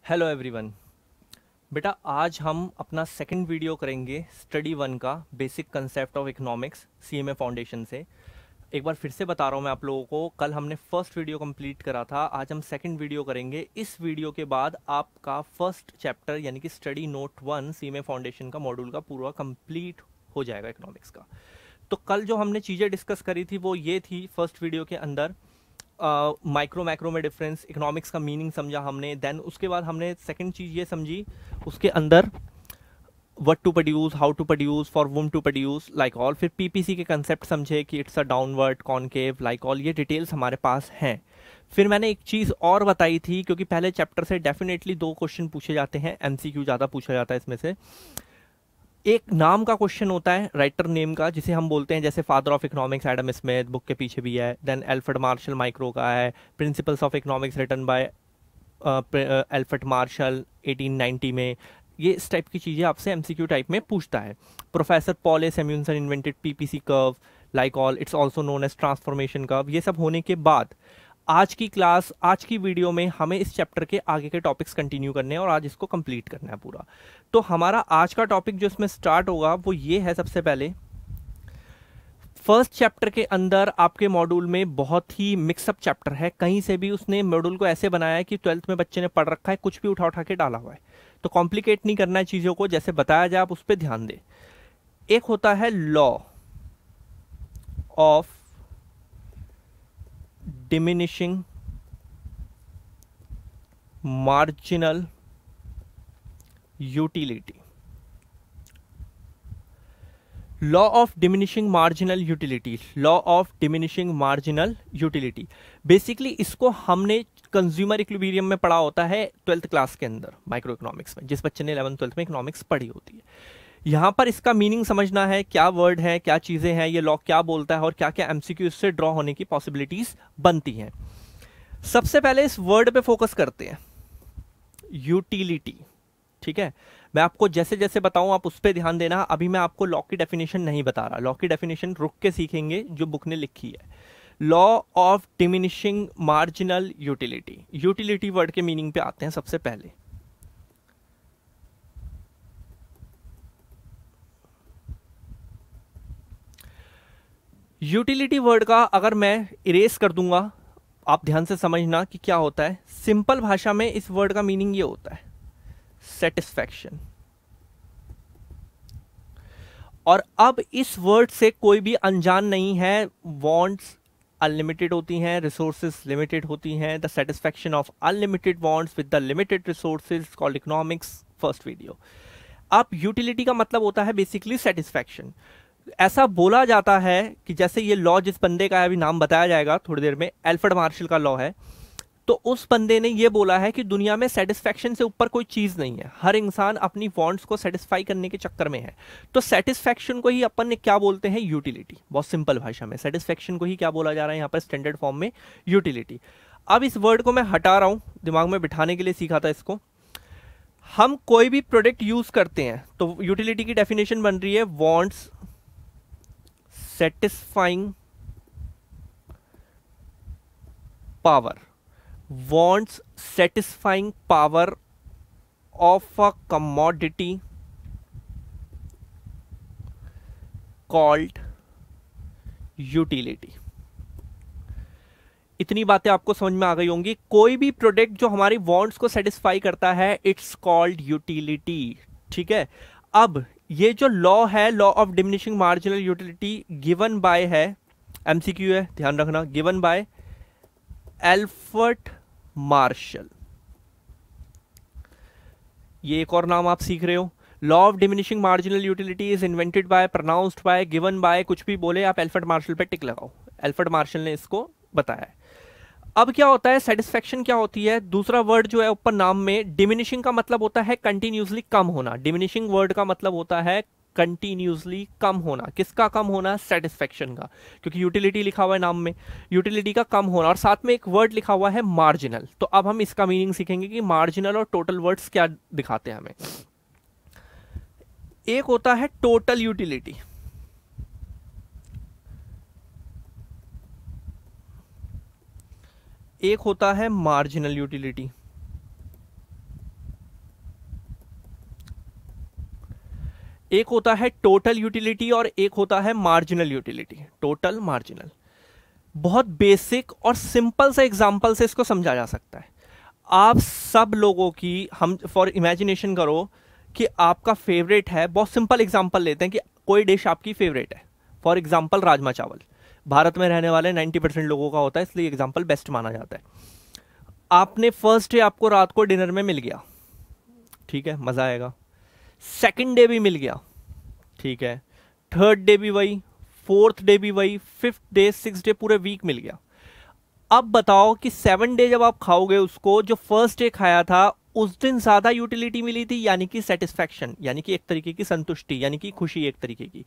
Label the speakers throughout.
Speaker 1: Hello everyone. बेटा आज हम अपना सेकंड वीडियो करेंगे स्टडी वन का basic concept of economics CMA foundation से। एक बार फिर से बता रहा हूँ मैं आप लोगों को, कल हमने फर्स्ट वीडियो कंप्लीट करा था, आज हम सेकंड वीडियो करेंगे। इस वीडियो के बाद आपका फर्स्ट चैप्टर यानी कि study note one CMA foundation का मॉड्यूल का पूरा कंप्लीट हो जाएगा इकोनॉमिक्स का। तो कल जो हमने चीज़ें डिस्कस करी थी वो ये थी फर्स्ट वीडियो के अंदर, माइक्रो मैक्रो में डिफरेंस, इकोनॉमिक्स का मीनिंग समझा हमने। देन उसके बाद हमने सेकंड चीज़ ये समझी उसके अंदर what to produce, how to produce, for whom to produce, like all. फिर पीपीसी के कंसेप्ट समझे कि it's a downward concave, like all, ये डिटेल्स हमारे पास हैं। फिर मैंने एक चीज़ और बताई थी, क्योंकि पहले चैप्टर से डेफिनेटली 2 क्वेश्चन पूछे जाते हैं, एमसीक्यू ज़्यादा पूछा जाता है इसमें से। एक नाम का क्वेश्चन होता है, राइटर नेम का, जिसे हम बोलते हैं जैसे father of economics Adam Smith, book के पीछे भी है। देन एल्फ्रेड मार्शल माइक्रो का है, principles of economics written by Alfred Marshall 1890 में। ये इस टाइप की चीज़ें आपसे एमसीक्यू टाइप में पूछता है। Professor Paul Samuelson invented PPC curve, like all, it's also known as transformation curve. ये सब होने के बाद आज की क्लास, आज की वीडियो में हमें इस चैप्टर के आगे के टॉपिक्स कंटिन्यू करने हैं और आज इसको कंप्लीट करना है पूरा। तो हमारा आज का टॉपिक जो इसमें स्टार्ट होगा वो ये है। सबसे पहले फर्स्ट चैप्टर के अंदर आपके मॉड्यूल में बहुत ही मिक्सअप चैप्टर है। कहीं से भी उसने मॉड्यूल को ऐसे बनाया है कि 12th में बच्चे ने पढ़ रखा है, कुछ भी उठा उठा के डाला हुआ है। तो कॉम्प्लिकेट नहीं करना है चीज़ों को, जैसे बताया जाए आप उस पर ध्यान दें। एक होता है law of diminishing marginal utility. Law of diminishing marginal utility, law of diminishing marginal utility. Basically इसको हमने कंज्यूमर इक्विलिब्रियम में पढ़ा होता है 12th क्लास के अंदर, माइक्रो इकोनॉमिक्स में, जिस बच्चे ने 11th 12th में इकोनॉमिक्स पढ़ी होती है। यहां पर इसका मीनिंग समझना है, क्या वर्ड है, क्या चीजें हैं, ये लॉ क्या बोलता है और क्या क्या एमसीक्यू इससे ड्रॉ होने की पॉसिबिलिटीज बनती हैं। सबसे पहले इस वर्ड पे फोकस करते हैं, यूटिलिटी। ठीक है, मैं आपको जैसे जैसे बताऊं आप उस पर ध्यान देना। अभी मैं आपको लॉ की डेफिनेशन नहीं बता रहा, लॉ की डेफिनेशन रुक के सीखेंगे जो बुक ने लिखी है। Law of diminishing marginal utility. Utility word के मीनिंग पे आते हैं सबसे पहले। यूटिलिटी वर्ड का अगर मैं इरेज कर दूंगा, आप ध्यान से समझना कि क्या होता है। सिंपल भाषा में इस वर्ड का मीनिंग ये होता है, सेटिस्फैक्शन। और अब इस वर्ड से कोई भी अनजान नहीं है। वांट्स अनलिमिटेड होती हैं, रिसोर्सेज लिमिटेड होती हैं। The satisfaction of unlimited wants with the limited resources called economics, first video. अब यूटिलिटी का मतलब होता है बेसिकली सेटिस्फैक्शन। ऐसा बोला जाता है कि जैसे ये लॉ जिस बंदे का है, अभी नाम बताया जाएगा थोड़ी देर में, एल्फ्रेड मार्शल का लॉ है। तो उस बंदे ने ये बोला है कि दुनिया में सेटिस्फैक्शन से ऊपर कोई चीज नहीं है। हर इंसान अपनी वांट्स को सेटिस्फाई करने के चक्कर में है। तो सेटिस्फैक्शन को ही अपन ने क्या बोलते हैं, यूटिलिटी। बहुत सिंपल भाषा में सेटिस्फैक्शन को ही क्या बोला जा रहा है यहाँ पर स्टैंडर्ड फॉर्म में, यूटिलिटी। अब इस वर्ड को मैं हटा रहा हूं, दिमाग में बिठाने के लिए सीखा था इसको। हम कोई भी प्रोडक्ट यूज करते हैं तो यूटिलिटी की डेफिनेशन बन रही है wants satisfying power, wants satisfying power of a commodity called utility। इतनी बातें आपको समझ में आ गई होंगी। कोई भी प्रोडक्ट जो हमारी वांट्स को सेटिस्फाई करता है, इट्स कॉल्ड यूटिलिटी। ठीक है, अब ये जो लॉ है, law of diminishing marginal utility, given by है, एमसीक्यू है, ध्यान रखना, गिवन बाय एल्फ्रेड मार्शल। ये एक और नाम आप सीख रहे हो। Law of diminishing marginal utility is invented by, pronounced by, given by, कुछ भी बोले आप, एल्फ्रेड मार्शल पे टिक लगाओ। एल्फ्रेड मार्शल ने इसको बताया है। अब क्या होता है, सेटिस्फैक्शन क्या होती है, दूसरा वर्ड जो है ऊपर नाम में, डिमिनिशिंग का मतलब होता है कंटिन्यूसली कम होना। डिमिनिशिंग वर्ड का मतलब होता है कंटिन्यूसली कम होना। किसका कम होना, सेटिस्फैक्शन का, क्योंकि यूटिलिटी लिखा हुआ है नाम में, यूटिलिटी का कम होना। और साथ में एक वर्ड लिखा हुआ है मार्जिनल। तो अब हम इसका मीनिंग सीखेंगे कि मार्जिनल और टोटल वर्ड्स क्या दिखाते हैं हमें। एक होता है टोटल यूटिलिटी, एक होता है मार्जिनल यूटिलिटी। एक होता है टोटल यूटिलिटी और एक होता है मार्जिनल यूटिलिटी। टोटल, मार्जिनल, बहुत बेसिक और सिंपल सा एग्जांपल से इसको समझा जा सकता है। आप सब लोगों की, हम फॉर इमेजिनेशन करो कि आपका फेवरेट है, बहुत सिंपल एग्जांपल लेते हैं कि कोई डिश आपकी फेवरेट है, फॉर एग्जांपल राजमा चावल, भारत में रहने वाले 90% लोगों का होता है, इसलिए एग्जांपल बेस्ट माना जाता है। आपने फर्स्ट डे आपको रात को डिनर में मिल गया, ठीक है, मजा आएगा। सेकंड डे भी मिल गया, ठीक है, थर्ड डे भी वही, फोर्थ डे भी वही, फिफ्थ डे, सिक्स डे, पूरे वीक मिल गया। अब बताओ कि 7 डे जब आप खाओगे उसको, जो फर्स्ट डे खाया था उस दिन ज्यादा यूटिलिटी मिली थी, यानी कि सेटिस्फैक्शन, यानी कि एक तरीके की संतुष्टि, यानी कि खुशी एक तरीके की,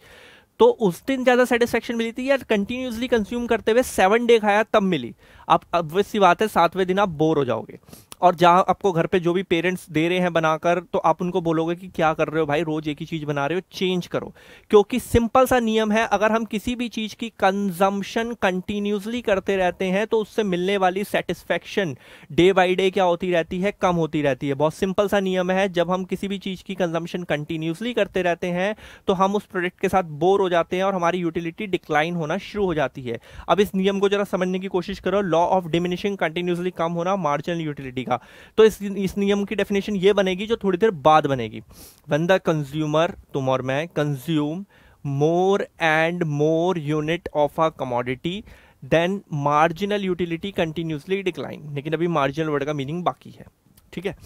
Speaker 1: तो उस दिन ज्यादा सेटिस्फैक्शन मिली थी या कंटिन्यूसली कंज्यूम करते हुए 7 डे खाया तब मिली? आप अब सी बात है 7वें दिन आप बोर हो जाओगे, और जहां आपको घर पे जो भी पेरेंट्स दे रहे हैं बनाकर, तो आप उनको बोलोगे कि क्या कर रहे हो भाई, रोज एक ही चीज बना रहे हो, चेंज करो। क्योंकि सिंपल सा नियम है, अगर हम किसी भी चीज की कंजम्पशन कंटिन्यूसली करते रहते हैं तो उससे मिलने वाली सेटिस्फैक्शन डे बाई डे क्या होती रहती है, कम होती रहती है। बहुत सिंपल सा नियम है, जब हम किसी भी चीज की कंजम्पशन कंटिन्यूसली करते रहते हैं तो हम उस प्रोडक्ट के साथ बोर हो जाते हैं और हमारी यूटिलिटी डिक्लाइन होना शुरू हो जाती है। अब इस नियम को जरा समझने की कोशिश करो, लॉ ऑफ डिमिनिशिंग कंटिन्यूसली कम होना मार्जिनल यूटिलिटी का। तो इस नियम की डेफिनेशन ये बनेगी जो थोड़ी देर बाद बनेगी। व्हेन द कंज्यूमर, तुम और मैं, consume more and more unit of a commodity, then marginal utility continuously decline. लेकिन अभी मार्जिनल वर्ड का मीनिंग बाकी है, ठीक है।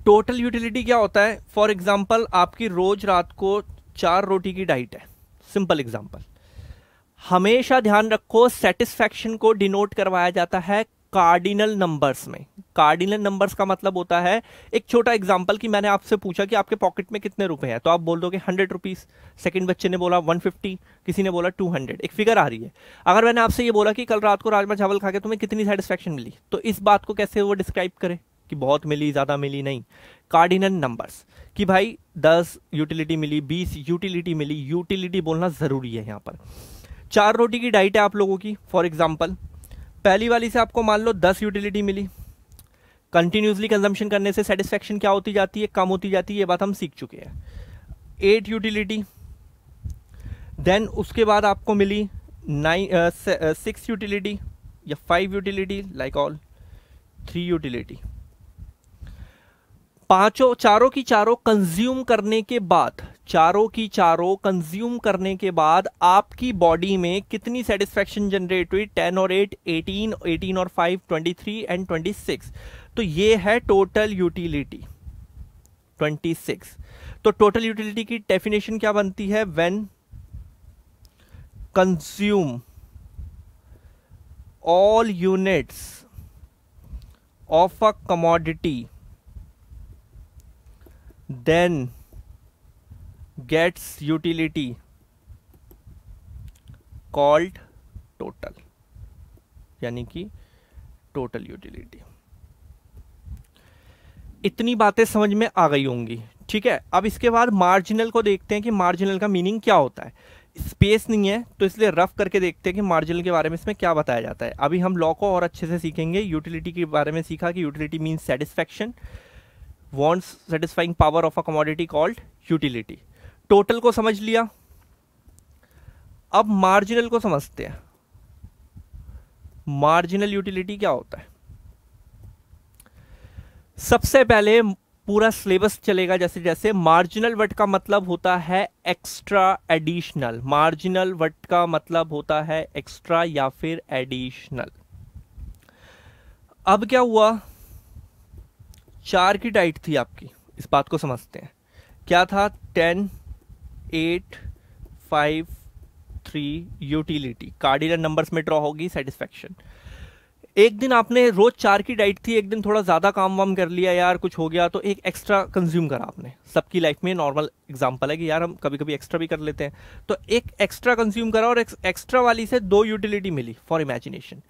Speaker 1: टोटल यूटिलिटी क्या होता है? फॉर एग्जाम्पल, आपकी रोज रात को 4 रोटी की डाइट है, सिंपल एग्जाम्पल। हमेशा ध्यान रखो, सेटिस्फैक्शन को डिनोट करवाया जाता है कार्डिनल नंबर्स में। कार्डिनल नंबर्स का मतलब होता है, एक छोटा एग्जांपल कि मैंने आपसे पूछा कि आपके पॉकेट में कितने रुपए हैं, तो आप बोल दोगे 100 रुपीज। सेकंड बच्चे ने बोला 150, किसी ने बोला 200, एक फिगर आ रही है। अगर मैंने आपसे ये बोला कि कल रात को राजमा चावल खा के तुम्हें कितनी सेटिस्फैक्शन मिली, तो इस बात को कैसे वो डिस्क्राइब करे कि बहुत मिली, ज्यादा मिली? नहीं, कार्डिनल नंबर्स कि भाई 10 यूटिलिटी मिली, 20 यूटिलिटी मिली। यूटिलिटी बोलना जरूरी है यहां पर। 4 रोटी की डाइट है आप लोगों की, फॉर एग्जाम्पल, पहली वाली से आपको मान लो 10 यूटिलिटी मिली। कंटिन्यूसली कंजम्पशन करने से सेटिस्फैक्शन क्या होती जाती है, कम होती जाती है, ये बात हम सीख चुके हैं। 8 यूटिलिटी, देन उसके बाद आपको मिली 6 यूटिलिटी या 5 यूटिलिटी, लाइक ऑल 3 यूटिलिटी। चारों की चारों कंज्यूम करने के बाद, चारों की चारों कंज्यूम करने के बाद आपकी बॉडी में कितनी सेटिस्फैक्शन जनरेट हुई? 10 और 8 18, 18 और 5 23 एंड 26। तो ये है टोटल यूटिलिटी 26। तो टोटल यूटिलिटी की डेफिनेशन क्या बनती है? When consume all units of a commodity then gets utility called total, यानी कि टोटल यूटिलिटी। इतनी बातें समझ में आ गई होंगी, ठीक है। अब इसके बाद मार्जिनल को देखते हैं कि मार्जिनल का मीनिंग क्या होता है। स्पेस नहीं है तो इसलिए रफ करके देखते हैं कि मार्जिनल के बारे में इसमें क्या बताया जाता है। अभी हम लॉ को और अच्छे से सीखेंगे। यूटिलिटी के बारे में सीखा कि utility means satisfaction, wants satisfying power of a commodity called utility। Total को समझ लिया, अब मार्जिनल को समझते हैं। मार्जिनल यूटिलिटी क्या होता है? सबसे पहले पूरा सिलेबस चलेगा जैसे जैसे। मार्जिनल वर्ड का मतलब होता है एक्स्ट्रा, एडिशनल। मार्जिनल वर्ड का मतलब होता है एक्स्ट्रा या फिर एडिशनल। अब क्या हुआ? 4 की डाइट थी आपकी, इस बात को समझते हैं। क्या था? 10 8 5 3 यूटिलिटी। कार्डिनल नंबर्स में ड्रॉ होगी सेटिस्फैक्शन। एक दिन आपने रोज 4 की डाइट थी, एक दिन थोड़ा ज्यादा काम वाम कर लिया यार, कुछ हो गया तो एक एक्स्ट्रा कंज्यूम करा आपने। सबकी लाइफ में नॉर्मल एग्जांपल है कि यार हम कभी कभी एक्स्ट्रा भी कर लेते हैं। तो एक एक्स्ट्रा कंज्यूम करा और एक्स्ट्रा वाली से 2 यूटिलिटी मिली, फॉर इमेजिनेशन।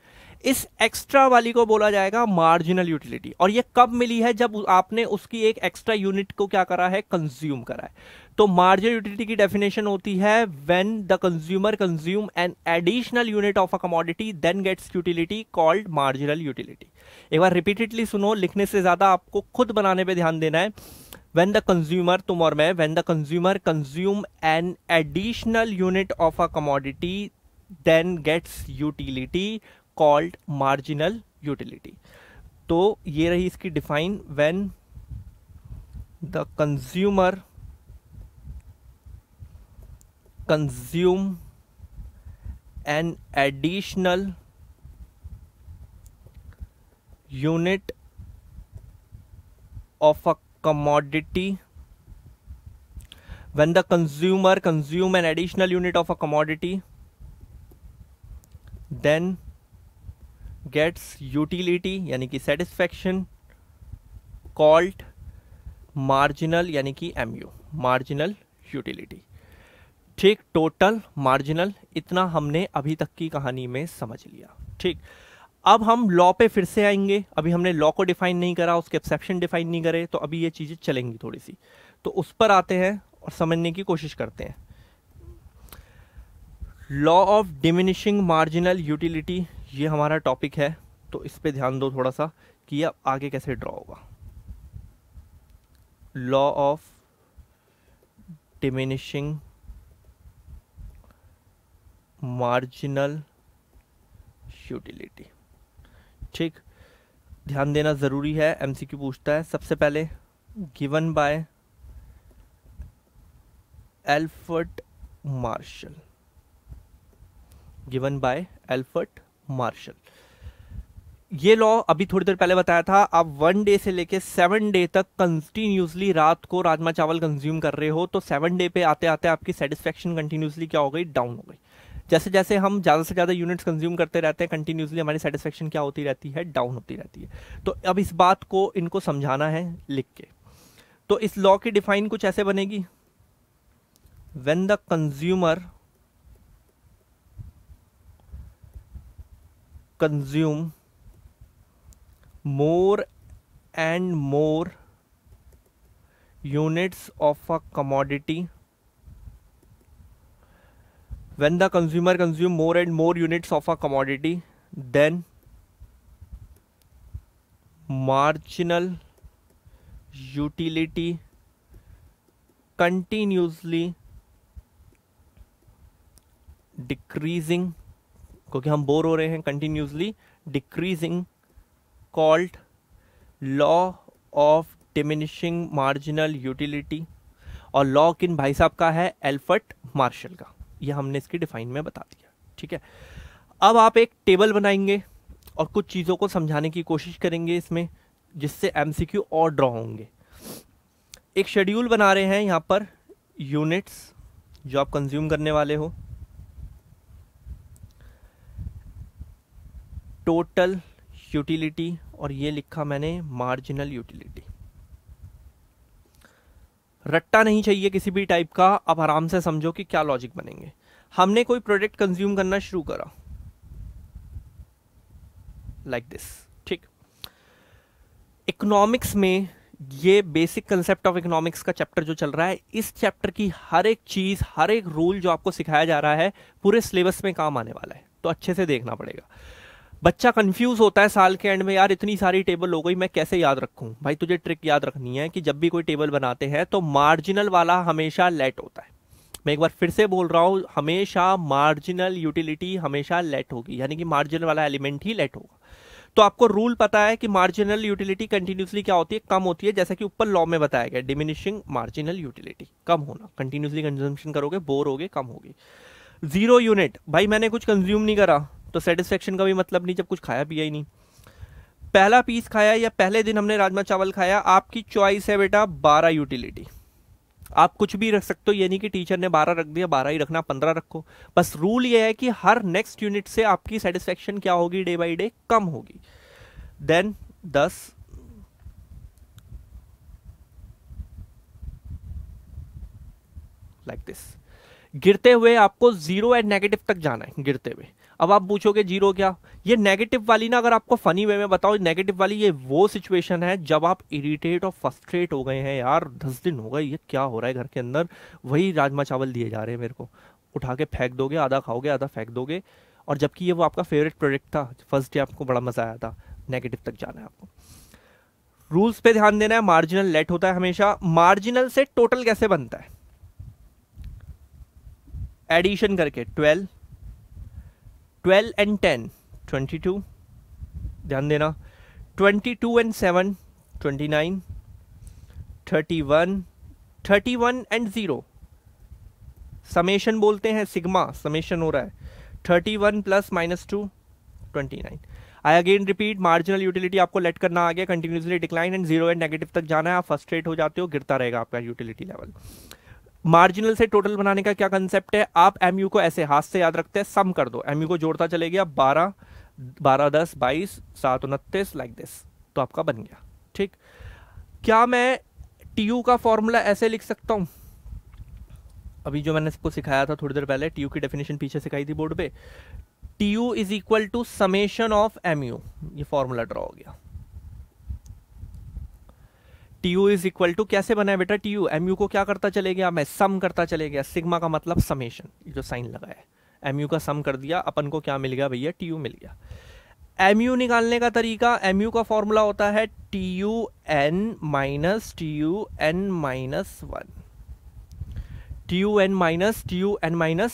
Speaker 1: इस एक्स्ट्रा वाली को बोला जाएगा मार्जिनल यूटिलिटी। और ये कब मिली है? जब आपने उसकी एक एक्स्ट्रा यूनिट को क्या करा है? कंज्यूम करा है। तो मार्जिनल यूटिलिटी की डेफिनेशन होती है when the consumer consume an additional unit of a commodity then gets utility called marginal utility. एक बार रिपीटेडली सुनो, लिखने से ज्यादा आपको खुद बनाने पे ध्यान देना है। व्हेन द कंज्यूमर, तुम और मैं, when the consumer consume an additional unit of a commodity then gets utility called marginal utility. तो ये रही इसकी define, when the consumer consume an additional unit of a commodity, when the consumer consume an additional unit of a commodity then gets utility यानी कि satisfaction called marginal यानी कि MU, marginal utility। ठीक, total, marginal, इतना हमने अभी तक की कहानी में समझ लिया। ठीक, अब हम लॉ पे फिर से आएंगे। अभी हमने लॉ को डिफाइन नहीं करा, उसके एक्सेप्शन डिफाइन नहीं करे, तो अभी ये चीजें चलेंगी थोड़ी सी, तो उस पर आते हैं और समझने की कोशिश करते हैं। Law of diminishing marginal utility, ये हमारा टॉपिक है, तो इस पे ध्यान दो थोड़ा सा कि अब आगे कैसे ड्रॉ होगा। Law of diminishing marginal utility. ठीक, ध्यान देना जरूरी है, एमसीक्यू पूछता है। सबसे पहले given by Albert Marshall, given by Albert Marshall. ये लॉ अभी थोड़ी देर पहले बताया था। आप 1 डे से लेके 7 डे तक कंटिन्यूसली रात को राजमा चावल कंज्यूम कर रहे हो, तो 7 डे पे आते आते आपकी सेटिस्फेक्शन कंटिन्यूसली क्या हो गई, डाउन हो गई। जैसे जैसे हम ज़्यादा से ज़्यादा यूनिट्स कंज्यूम करते रहते हैं, कंटिन्यूसली हमारी सेटिस्फेक्शन क्या होती रहती है, डाउन होती रहती है। तो अब इस बात को इनको समझाना है लिख के। तो इस लॉ की डिफाइन कुछ ऐसे बनेगी, when the consumer consume more and more units of a commodity, when the consumer consume more and more units of a commodity then marginal utility continuously decreasing, क्योंकि हम बोर हो रहे हैं, continuously decreasing called law of diminishing marginal utility। और law किन भाई साहब का है, एल्बर्ट मार्शल का। यह हमने इसकी डिफाइन में बता दिया। ठीक है, अब आप एक टेबल बनाएंगे और कुछ चीज़ों को समझाने की कोशिश करेंगे इसमें, जिससे एमसीक्यू और ड्रॉ होंगे। एक शेड्यूल बना रहे हैं यहाँ पर, यूनिट्स जो आप कंज्यूम करने वाले हो, टोटल यूटिलिटी, और ये लिखा मैंने मार्जिनल यूटिलिटी। रट्टा नहीं चाहिए किसी भी टाइप का, अब आराम से समझो कि क्या लॉजिक बनेंगे। हमने कोई प्रोडक्ट कंज्यूम करना शुरू करा लाइक दिस। ठीक, इकोनॉमिक्स में ये बेसिक कंसेप्ट ऑफ इकोनॉमिक्स का चैप्टर जो चल रहा है, इस चैप्टर की हर एक चीज, हर एक रूल जो आपको सिखाया जा रहा है पूरे सिलेबस में काम आने वाला है, तो अच्छे से देखना पड़ेगा। बच्चा कंफ्यूज होता है साल के एंड में, यार इतनी सारी टेबल हो गई, मैं कैसे याद रखूं। भाई तुझे ट्रिक याद रखनी है कि जब भी कोई टेबल बनाते हैं तो मार्जिनल वाला हमेशा लेट होता है। मैं एक बार फिर से बोल रहा हूं, हमेशा मार्जिनल यूटिलिटी हमेशा लेट होगी, यानी कि मार्जिनल वाला एलिमेंट ही लेट होगा। तो आपको रूल पता है कि मार्जिनल यूटिलिटी कंटिन्यूसली क्या होती है, कम होती है। जैसा कि ऊपर लॉ में बताया गया, डिमिनिशिंग मार्जिनल यूटिलिटी, कम होना, कंटिन्यूसली कंजम्पशन करोगे, बोर होगे, कम होगी। 0 यूनिट, भाई मैंने कुछ कंज्यूम नहीं करा तो सेटिस्फेक्शन का भी मतलब नहीं जब कुछ खाया पिया ही नहीं। पहला पीस खाया या पहले दिन हमने राजमा चावल खाया, आपकी चॉइस है बेटा 12 यूटिलिटी। आप कुछ भी रख सकते हो, ये नहीं कि टीचर ने 12 रख दिया, 12 ही रखना, 15 रखो। बस रूल ये है कि हर नेक्स्ट यूनिट से आपकी सेटिस्फेक्शन क्या होगी, डे बाई डे कम होगी। Then 10, like this. गिरते हुए आपको 0 एंड नेगेटिव तक जाना है, गिरते हुए। अब आप पूछोगे 0 क्या, ये नेगेटिव वाली ना, अगर आपको फनी वे में बताओ, नेगेटिव वाली ये वो सिचुएशन है जब आप इरिटेट और फ्रस्ट्रेट हो गए हैं, यार 10 दिन हो गए, ये क्या हो रहा है घर के अंदर, वही राजमा चावल दिए जा रहे हैं मेरे को, उठा के फेंक दोगे, आधा खाओगे आधा फेंक दोगे, और जबकि ये वो आपका फेवरेट प्रोडक्ट था, फर्स्ट डे आपको बड़ा मजा आया था। नेगेटिव तक जाना है आपको। रूल्स पे ध्यान देना है। मार्जिनल लेट होता है हमेशा। मार्जिनल से टोटल कैसे बनता है? एडिशन करके 12 एंड 10 22, ध्यान देना। 22 एंड 7 29, 31 एंड 0 समेशन बोलते हैं, सिग्मा समेशन हो रहा है। 31 plus -2 29। I again repeat, marginal utility आपको लेट करना आ गया, continuously decline and 0 and negative तक जाना है। आप फ्रस्ट्रेट हो जाते हो, गिरता रहेगा आपका यूटिलिटी लेवल। मार्जिनल से टोटल बनाने का क्या कंसेप्ट है? आप एमयू को ऐसे हाथ से याद रखते हैं, सम कर दो। एमयू को जोड़ता चले गया, 12 10 22 7 29 लाइक दिस, तो आपका बन गया। ठीक, क्या मैं टीयू का फॉर्मूला ऐसे लिख सकता हूं? अभी जो मैंने इसको सिखाया था थोड़ी देर पहले, टीयू की डेफिनेशन पीछे सिखाई थी बोर्ड पे। TU is equal to summation of MU, ये फॉर्मूला ड्रॉ हो गया। टीयू इज इक्वल टू, कैसे बना है बेटा टीयू? एमयू को क्या करता चले गया मैं? सम करता चले गया। सिग्मा का मतलब समेशन, ये जो साइन लगा है, एमयू का सम कर दिया, अपन को क्या मिल गया भैया? टीयू मिल गया। एमयू निकालने का तरीका, एमयू का फॉर्मूला होता है TU n minus TU n minus 1। TU n minus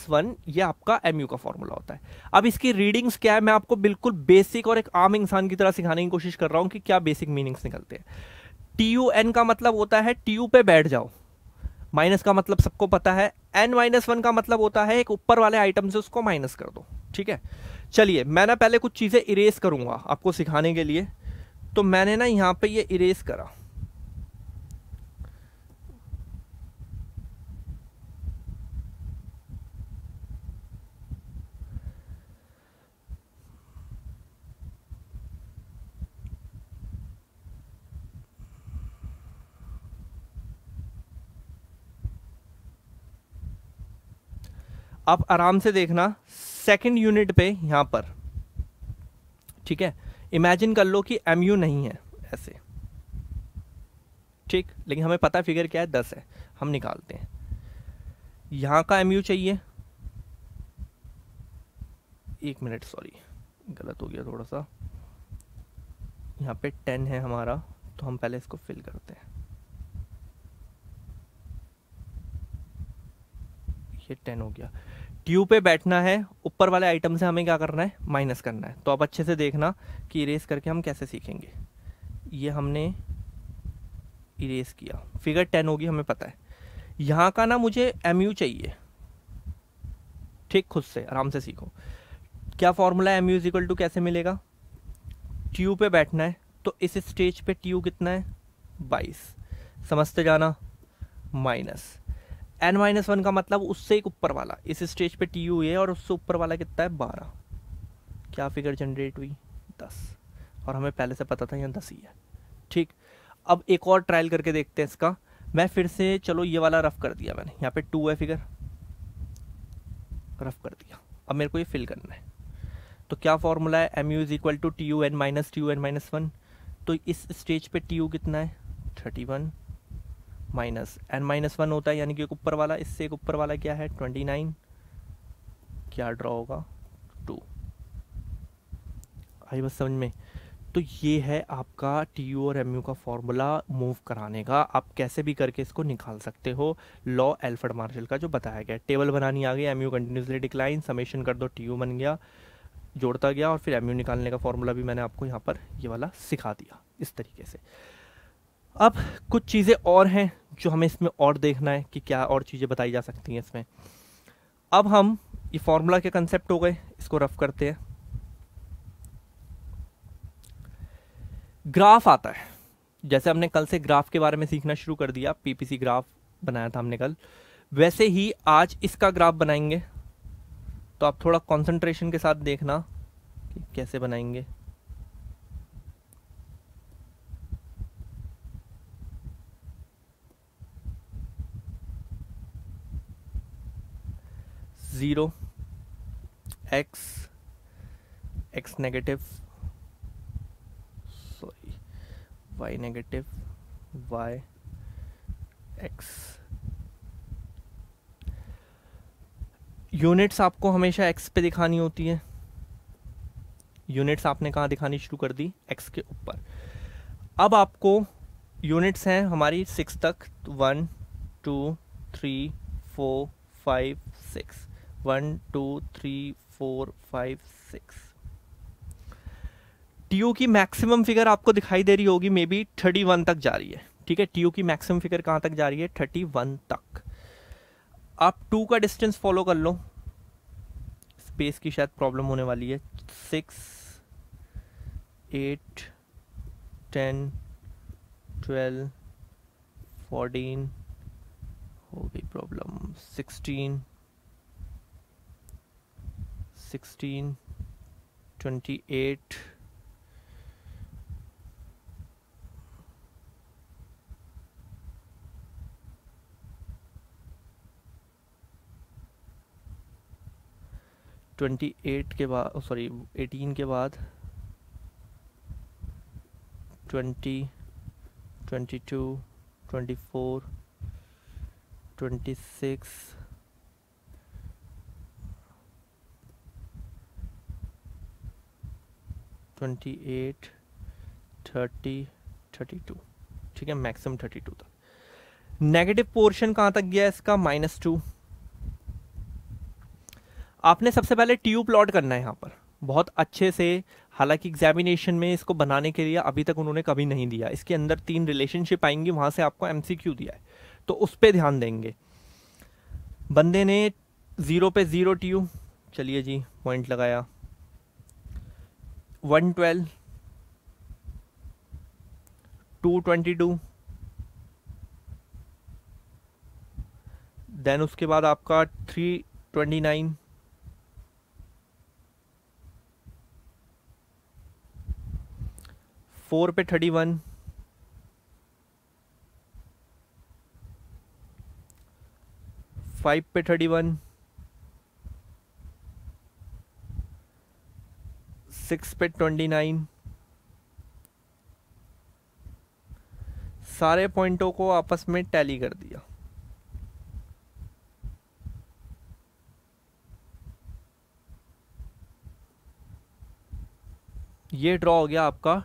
Speaker 1: 1, ये आपका एमयू का फॉर्मूला होता है। अब इसकी रीडिंग्स क्या है, मैं आपको बिल्कुल बेसिक और एक आम इंसान की तरह सिखाने की कोशिश कर रहा हूं कि क्या बेसिक मीनिंग्स निकलते हैं। टीयू एन का मतलब होता है टीयू पे बैठ जाओ, माइनस का मतलब सबको पता है। एन माइनस 1 का मतलब होता है एक ऊपर वाले आइटम से उसको माइनस कर दो। ठीक है, चलिए मैं ना पहले कुछ चीजें इरेज करूंगा आपको सिखाने के लिए। तो मैंने ना यहां पे ये इरेज करा, आप आराम से देखना सेकंड यूनिट पे यहां पर। ठीक है, इमेजिन कर लो कि एमयू नहीं है ऐसे, ठीक, लेकिन हमें पता फिगर क्या है, 10 है। हम निकालते हैं, यहां का एमयू चाहिए। 1 मिनट, सॉरी गलत हो गया थोड़ा सा। यहाँ पे 10 है हमारा, तो हम पहले इसको फिल करते हैं। ये 10 हो गया। ट्यूब पे बैठना है, ऊपर वाले आइटम से हमें क्या करना है? माइनस करना है। तो अब अच्छे से देखना कि इरेज करके हम कैसे सीखेंगे। ये हमने इरेज किया, फिगर 10 होगी, हमें पता है। यहाँ का ना मुझे एमयू चाहिए, ठीक, खुद से आराम से सीखो। क्या फॉर्मूला है एमयू इज इक्वल टू, कैसे मिलेगा? ट्यूब पे बैठना है, तो इस स्टेज पे ट्यू कितना है? 22, समझते जाना, माइनस n माइनस 1 का मतलब उससे एक ऊपर वाला, इस स्टेज पे टीयू है और उससे ऊपर वाला कितना है? 12। क्या फिगर जनरेट हुई? 10, और हमें पहले से पता था यहाँ 10 ही है। ठीक, अब एक और ट्रायल करके देखते हैं इसका। मैं फिर से, चलो ये वाला रफ कर दिया मैंने, यहाँ पे 2 है, फिगर रफ कर दिया। अब मेरे को ये फिल करना है। तो क्या फॉर्मूला है? M U is equal to T U n minus 1। तो इस स्टेज पे टी यू कितना है? 31 माइनस एन माइनस 1 होता है, यानी कि एक ऊपर वाला, इससे एक ऊपर वाला क्या है? 29। क्या ड्रॉ होगा? 2। आई बस समझ में? तो ये है आपका टी यू और एम यू का फॉर्मूला मूव कराने का। आप कैसे भी करके इसको निकाल सकते हो, लॉ एल्फ्रेड मार्शल का जो बताया गया। टेबल बनानी आ गई, M U continuously decline, summation कर दो, टी यू बन गया, जोड़ता गया, और फिर एम यू निकालने का फॉर्मूला भी मैंने आपको यहाँ पर ये वाला सिखा दिया इस तरीके से। अब कुछ चीज़ें और हैं जो हमें इसमें और देखना है कि क्या और चीज़ें बताई जा सकती हैं इसमें। अब हम ये फॉर्मूला के कंसेप्ट हो गए, इसको रफ करते हैं। ग्राफ आता है, जैसे हमने कल से ग्राफ के बारे में सीखना शुरू कर दिया, पीपीसी ग्राफ बनाया था हमने कल, वैसे ही आज इसका ग्राफ बनाएंगे। तो आप थोड़ा कंसंट्रेशन के साथ देखना कि कैसे बनाएंगे। Zero, X negative, sorry Y negative, Y X. Units आपको हमेशा एक्स पे दिखानी होती है। यूनिट्स आपने कहाँ दिखानी शुरू कर दी? एक्स के ऊपर। अब आपको यूनिट्स हैं हमारी 6 तक, 1 2 3 4 5 6, 1 2 3 4 5 6। टीयू की मैक्सिमम फिगर आपको दिखाई दे रही होगी, मे बी 31 तक जा रही है। ठीक है, टीयू की मैक्सिमम फिगर कहाँ तक जा रही है? 31 तक। आप 2 का डिस्टेंस फॉलो कर लो, स्पेस की शायद प्रॉब्लम होने वाली है। 6 8 10 12 14 हो गई प्रॉब्लम, 16 28 28 के बाद, सॉरी 18 के बाद 20 22 24 26 28 30 32। ठीक है, मैक्सिमम 32 तक। नेगेटिव पोर्शन कहाँ तक गया इसका? -2। आपने सबसे पहले टीयू प्लॉट करना है यहाँ पर बहुत अच्छे से। हालांकि एग्जामिनेशन में इसको बनाने के लिए अभी तक उन्होंने कभी नहीं दिया। इसके अंदर 3 रिलेशनशिप आएंगी, वहां से आपको एमसीक्यू दिया है, तो उस पर ध्यान देंगे। बंदे ने 0 पे 0 टीयू, चलिए जी पॉइंट लगाया। 112 222, देन उसके बाद आपका 329, 4 पे 31, 5 पे 31, 6 पे 29। सारे पॉइंटों को आपस में टैली कर दिया। ये ड्रॉ हो गया आपका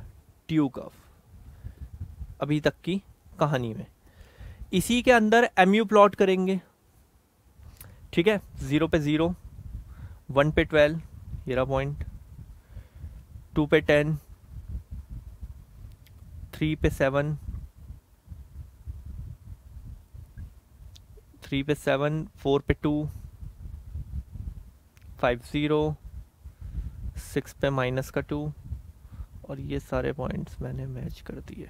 Speaker 1: टीयू कर्व अभी तक की कहानी में। इसी के अंदर एमयू प्लॉट करेंगे। ठीक है, 0 पे 0, 1 पे 12, ये रहा पॉइंट, 2 पे 10, 3 पे 7, 3 पे 7, 4 पे 2, 5 0, 6 पे माइनस का 2, और ये सारे पॉइंट्स मैंने मैच कर दिए।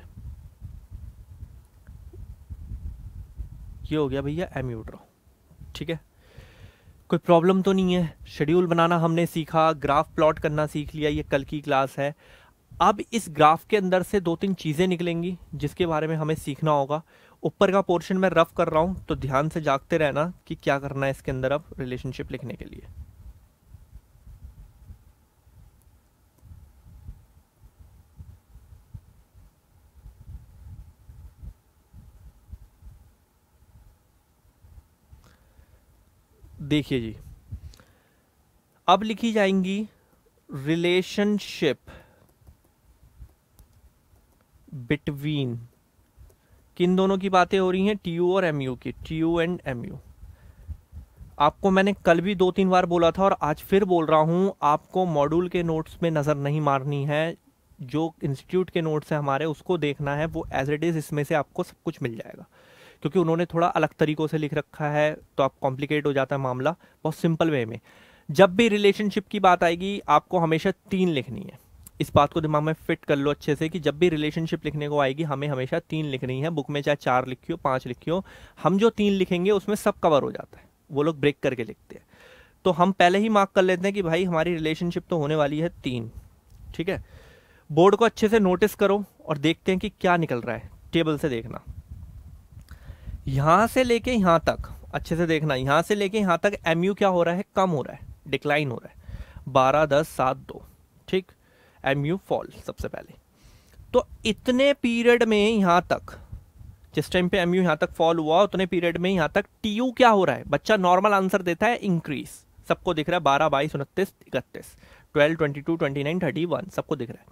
Speaker 1: ये हो गया भैया एमयू ड्रॉ। ठीक है, कोई प्रॉब्लम तो नहीं है। शेड्यूल बनाना हमने सीखा, ग्राफ प्लॉट करना सीख लिया, ये कल की क्लास है। अब इस ग्राफ के अंदर से 2-3 चीजें निकलेंगी जिसके बारे में हमें सीखना होगा। ऊपर का पोर्शन मैं रफ कर रहा हूं, तो ध्यान से जागते रहना कि क्या करना है इसके अंदर अब रिलेशनशिप लिखने के लिए। देखिए जी, अब लिखी जाएंगी रिलेशनशिप बिटवीन, किन दोनों की बातें हो रही हैं? टीयू और एमयू की, टीयू एंड एमयू। आपको मैंने कल भी 2-3 बार बोला था और आज फिर बोल रहा हूं, आपको मॉड्यूल के नोट्स में नजर नहीं मारनी है। जो इंस्टीट्यूट के नोट्स हैं हमारे, उसको देखना है, वो एज इट इज इसमें से आपको सब कुछ मिल जाएगा। क्योंकि उन्होंने थोड़ा अलग तरीकों से लिख रखा है, तो आप कॉम्प्लिकेट हो जाता है मामला। बहुत सिंपल वे में जब भी रिलेशनशिप की बात आएगी, आपको हमेशा 3 लिखनी है। इस बात को दिमाग में फिट कर लो अच्छे से कि जब भी रिलेशनशिप लिखने को आएगी, हमें हमेशा 3 लिखनी है। बुक में चाहे 4 लिखी हो, 5 लिखी हो, हम जो 3 लिखेंगे उसमें सब कवर हो जाता है। वो लोग ब्रेक करके लिखते हैं, तो हम पहले ही मार्क कर लेते हैं कि भाई हमारी रिलेशनशिप तो होने वाली है 3। ठीक है, बोर्ड को अच्छे से नोटिस करो और देखते हैं कि क्या निकल रहा है। टेबल से देखना, यहां से लेके यहां तक अच्छे से देखना। यहां से लेके यहां तक एमयू क्या हो रहा है? कम हो रहा है, डिक्लाइन हो रहा है। 12 10 7 2। ठीक, एमयू फॉल सबसे पहले। तो इतने पीरियड में यहां तक, जिस टाइम पे एमयू यहां तक फॉल हुआ, उतने पीरियड में यहां तक टीयू क्या हो रहा है? बच्चा नॉर्मल आंसर देता है इंक्रीज, सबको दिख रहा है। 12 22 29 31, 12 22 29 31, सबको दिख रहा है।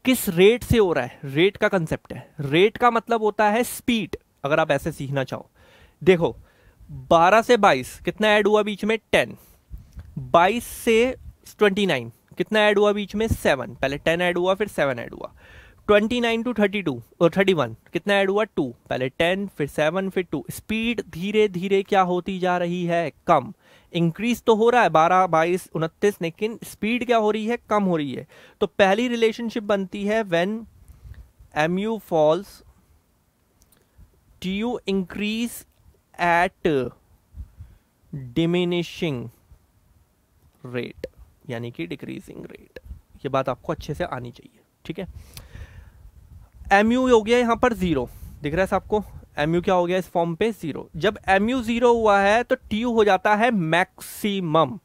Speaker 1: किस रेट से हो रहा है, रेट का कंसेप्ट है। रेट का मतलब होता है स्पीड, अगर आप ऐसे सीखना चाहो। देखो 12 से 22 कितना ऐड हुआ बीच में, 10। 22 से 29 कितना ऐड हुआ बीच में, 7। पहले 10 ऐड हुआ फिर 7 ऐड हुआ। 29 टू 32 और 31 कितना ऐड हुआ, 2। पहले 10 फिर 7 फिर 2। स्पीड धीरे धीरे क्या होती जा रही है, कम। इंक्रीज तो हो रहा है 12, 22, 29, लेकिन स्पीड क्या हो रही है, कम हो रही है। तो पहली रिलेशनशिप बनती है when mu falls tu increase at diminishing rate, यानी कि डिक्रीजिंग रेट। ये बात आपको अच्छे से आनी चाहिए, ठीक है। mu हो गया यहां पर 0, दिख रहा है सबको। mu क्या हो गया इस फॉर्म पे, 0। जब mu 0 हुआ है तो tu हो जाता है मैक्सिमम।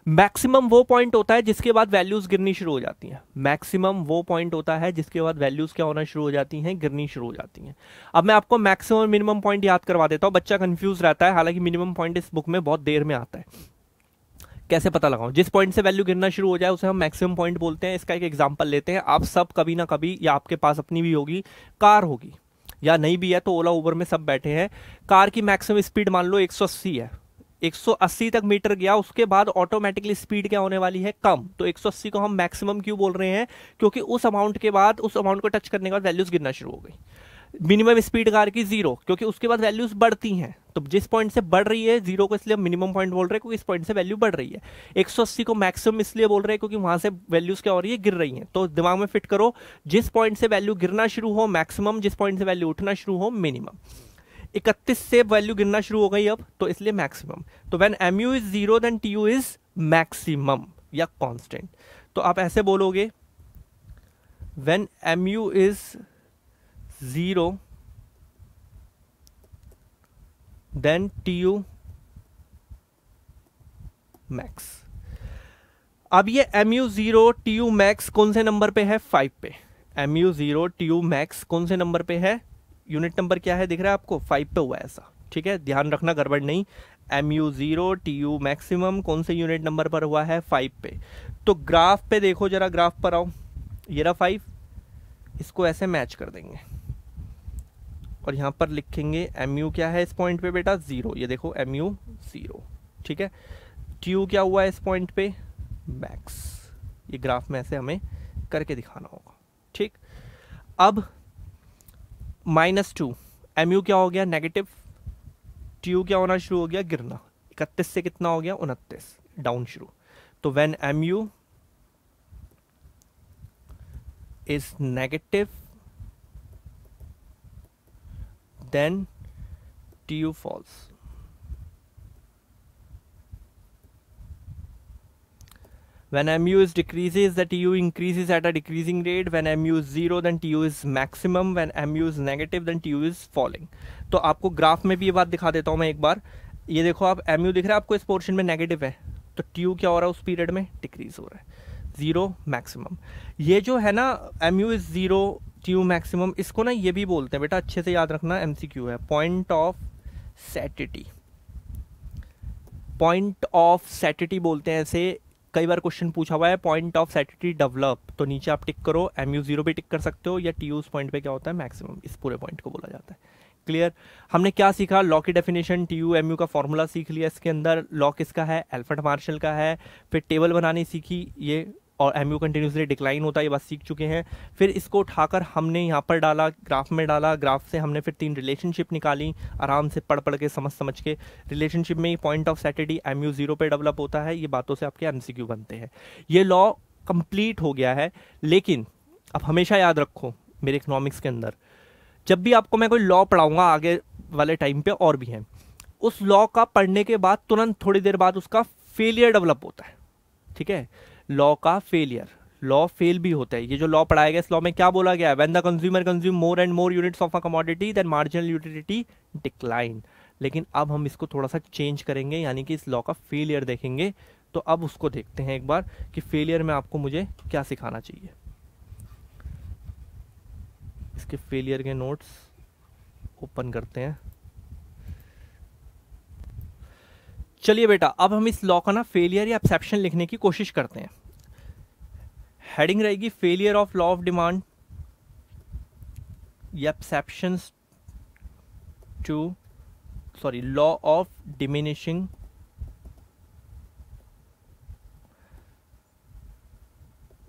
Speaker 1: मैक्सिमम वो पॉइंट होता है जिसके बाद वैल्यूज गिरनी शुरू हो जाती हैं। मैक्सिमम वो पॉइंट होता है जिसके बाद वैल्यूज क्या होना शुरू हो जाती हैं, गिरनी शुरू हो जाती हैं। अब मैं आपको मैक्सिमम और मिनिमम पॉइंट याद करवा देता हूं, बच्चा कंफ्यूज रहता है। हालांकि मिनिमम पॉइंट इस बुक में बहुत देर में आता है। कैसे पता लगाऊं, जिस पॉइंट से वैल्यू गिरना शुरू हो जाए उसे हम मैक्सिमम पॉइंट बोलते हैं। इसका एक एग्जांपल लेते हैं। आप सब कभी ना कभी, या आपके पास अपनी भी होगी, कार होगी, या नहीं भी है तो ओला उबर में सब बैठे हैं। कार की मैक्सिमम स्पीड मान लो 180 है, 180 तक मीटर गया, उसके बाद ऑटोमेटिकली स्पीड क्या होने वाली है, कम। तो 180 को हम मैक्सिमम क्यों बोल रहे हैं, क्योंकि उस अमाउंट के बाद, उस अमाउंट को टच करने के बाद वैल्यूज गिरना शुरू हो गई। मिनिमम स्पीड कार की 0, क्योंकि उसके बाद वैल्यूज बढ़ती हैं। तो जिस पॉइंट से बढ़ रही है 0 को इसलिए मिनिमम पॉइंट बोल रहे हैं, क्योंकि इस पॉइंट से वैल्यू बढ़ रही है। 180 को मैक्सिमम इसलिए बोल रहे हैं क्योंकि वहां से वैल्यूज क्या हो रही है, गिर रही हैं। तो दिमाग में फिट करो, जिस पॉइंट से वैल्यू गिरना शुरू हो मैक्सिमम, जिस पॉइंट से वैल्यू उठना शुरू हो मिनिमम। 31 से वैल्यू गिरना शुरू हो गई अब, तो इसलिए मैक्सिमम। तो when mu is 0 then tu is maximum या कांस्टेंट। तो आप ऐसे बोलोगे, when mu is 0 then tu max. अब ये mu 0 tu मैक्स कौन से नंबर पे है, 5 पे। mu 0 tu मैक्स कौन से नंबर पे है, यूनिट नंबर क्या है, दिख रहा है आपको, 5 पे हुआ है ऐसा, ठीक है। ध्यान रखना गड़बड़ नहीं। mu 0 tu मैक्सिमम कौन से यूनिट नंबर पर हुआ है, 5 पे। तो ग्राफ पे देखो जरा, ग्राफ पर आओ, ये रहा 5, इसको ऐसे मैच कर देंगे और यहां पर लिखेंगे mu क्या है इस पॉइंट पे बेटा, 0। ये देखो mu 0, ठीक है। tu क्या हुआ है इस पॉइंट पे, मैक्स। ये ग्राफ में ऐसे हमें करके दिखाना होगा, ठीक। अब -2, mu क्या हो गया, नेगेटिव। tu क्या होना शुरू हो गया, गिरना। 31 से कितना हो गया, 29, डाउन शुरू। तो when mu is negative then tu falls। When mu is decreases, the tu increases at a decreasing rate. When mu is 0, then tu is maximum. When mu is negative, then tu is falling. तो आपको graph में भी ये बात दिखा देता हूं मैं एक बार। ये देखो आप, mu दिख रहा है आपको इस पोर्शन में नेगेटिव है, तो tu क्या हो रहा है उस पीरियड में, डिक्रीज हो रहा है, 0 मैक्सिमम। ये जो है ना mu इज 0 tu मैक्सिमम, इसको ना ये भी बोलते हैं बेटा, अच्छे से याद रखना, MCQ है, पॉइंट ऑफ सैटिटी। पॉइंट ऑफ सैटिटी बोलते हैं ऐसे। कई बार क्वेश्चन पूछा हुआ है, पॉइंट ऑफ सैटिटी डेवलप, तो नीचे आप टिक करो, mu 0 पे टिक कर सकते हो, या tu उस पॉइंट पे क्या होता है, मैक्सिमम। इस पूरे पॉइंट को बोला जाता है। क्लियर। हमने क्या सीखा, लॉ की डेफिनेशन, tu mu का फॉर्मूला सीख लिया। इसके अंदर लॉ किसका है, एल्फ्रेड मार्शल का है। फिर टेबल बनानी सीखी ये, और mu कंटिन्यूसली डिक्लाइन होता है, ये बात सीख चुके हैं। फिर इसको उठाकर हमने यहाँ पर डाला, ग्राफ में डाला। ग्राफ से हमने फिर 3 रिलेशनशिप निकाली, आराम से पढ़ पढ़ के समझ के। रिलेशनशिप में पॉइंट ऑफ सैटिटी mu 0 पे डेवलप होता है। ये बातों से आपके MCQ बनते हैं। ये लॉ कंप्लीट हो गया है। लेकिन अब हमेशा याद रखो, मेरे इकोनॉमिक्स के अंदर जब भी आपको मैं कोई लॉ पढ़ाऊंगा आगे वाले टाइम पे, और भी हैं, उस लॉ का पढ़ने के बाद तुरंत थोड़ी देर बाद उसका फेलियर डेवलप होता है, ठीक है। लॉ का फेलियर, लॉ फेल भी होता है। ये जो लॉ पढ़ाया गया, इस लॉ में क्या बोला गया है, when the consumer consume more and more units of a commodity then marginal utility decline. लेकिन अब हम इसको थोड़ा सा चेंज करेंगे, यानी कि इस लॉ का फेलियर देखेंगे। तो अब उसको देखते हैं एक बार कि फेलियर में आपको मुझे क्या सिखाना चाहिए। इसके फेलियर के नोट्स ओपन करते हैं। चलिए बेटा, अब हम इस लॉ का ना फेलियर या एक्सेप्शन लिखने की कोशिश करते हैं। हेडिंग रहेगी failure of law of demand या exceptions to law of diminishing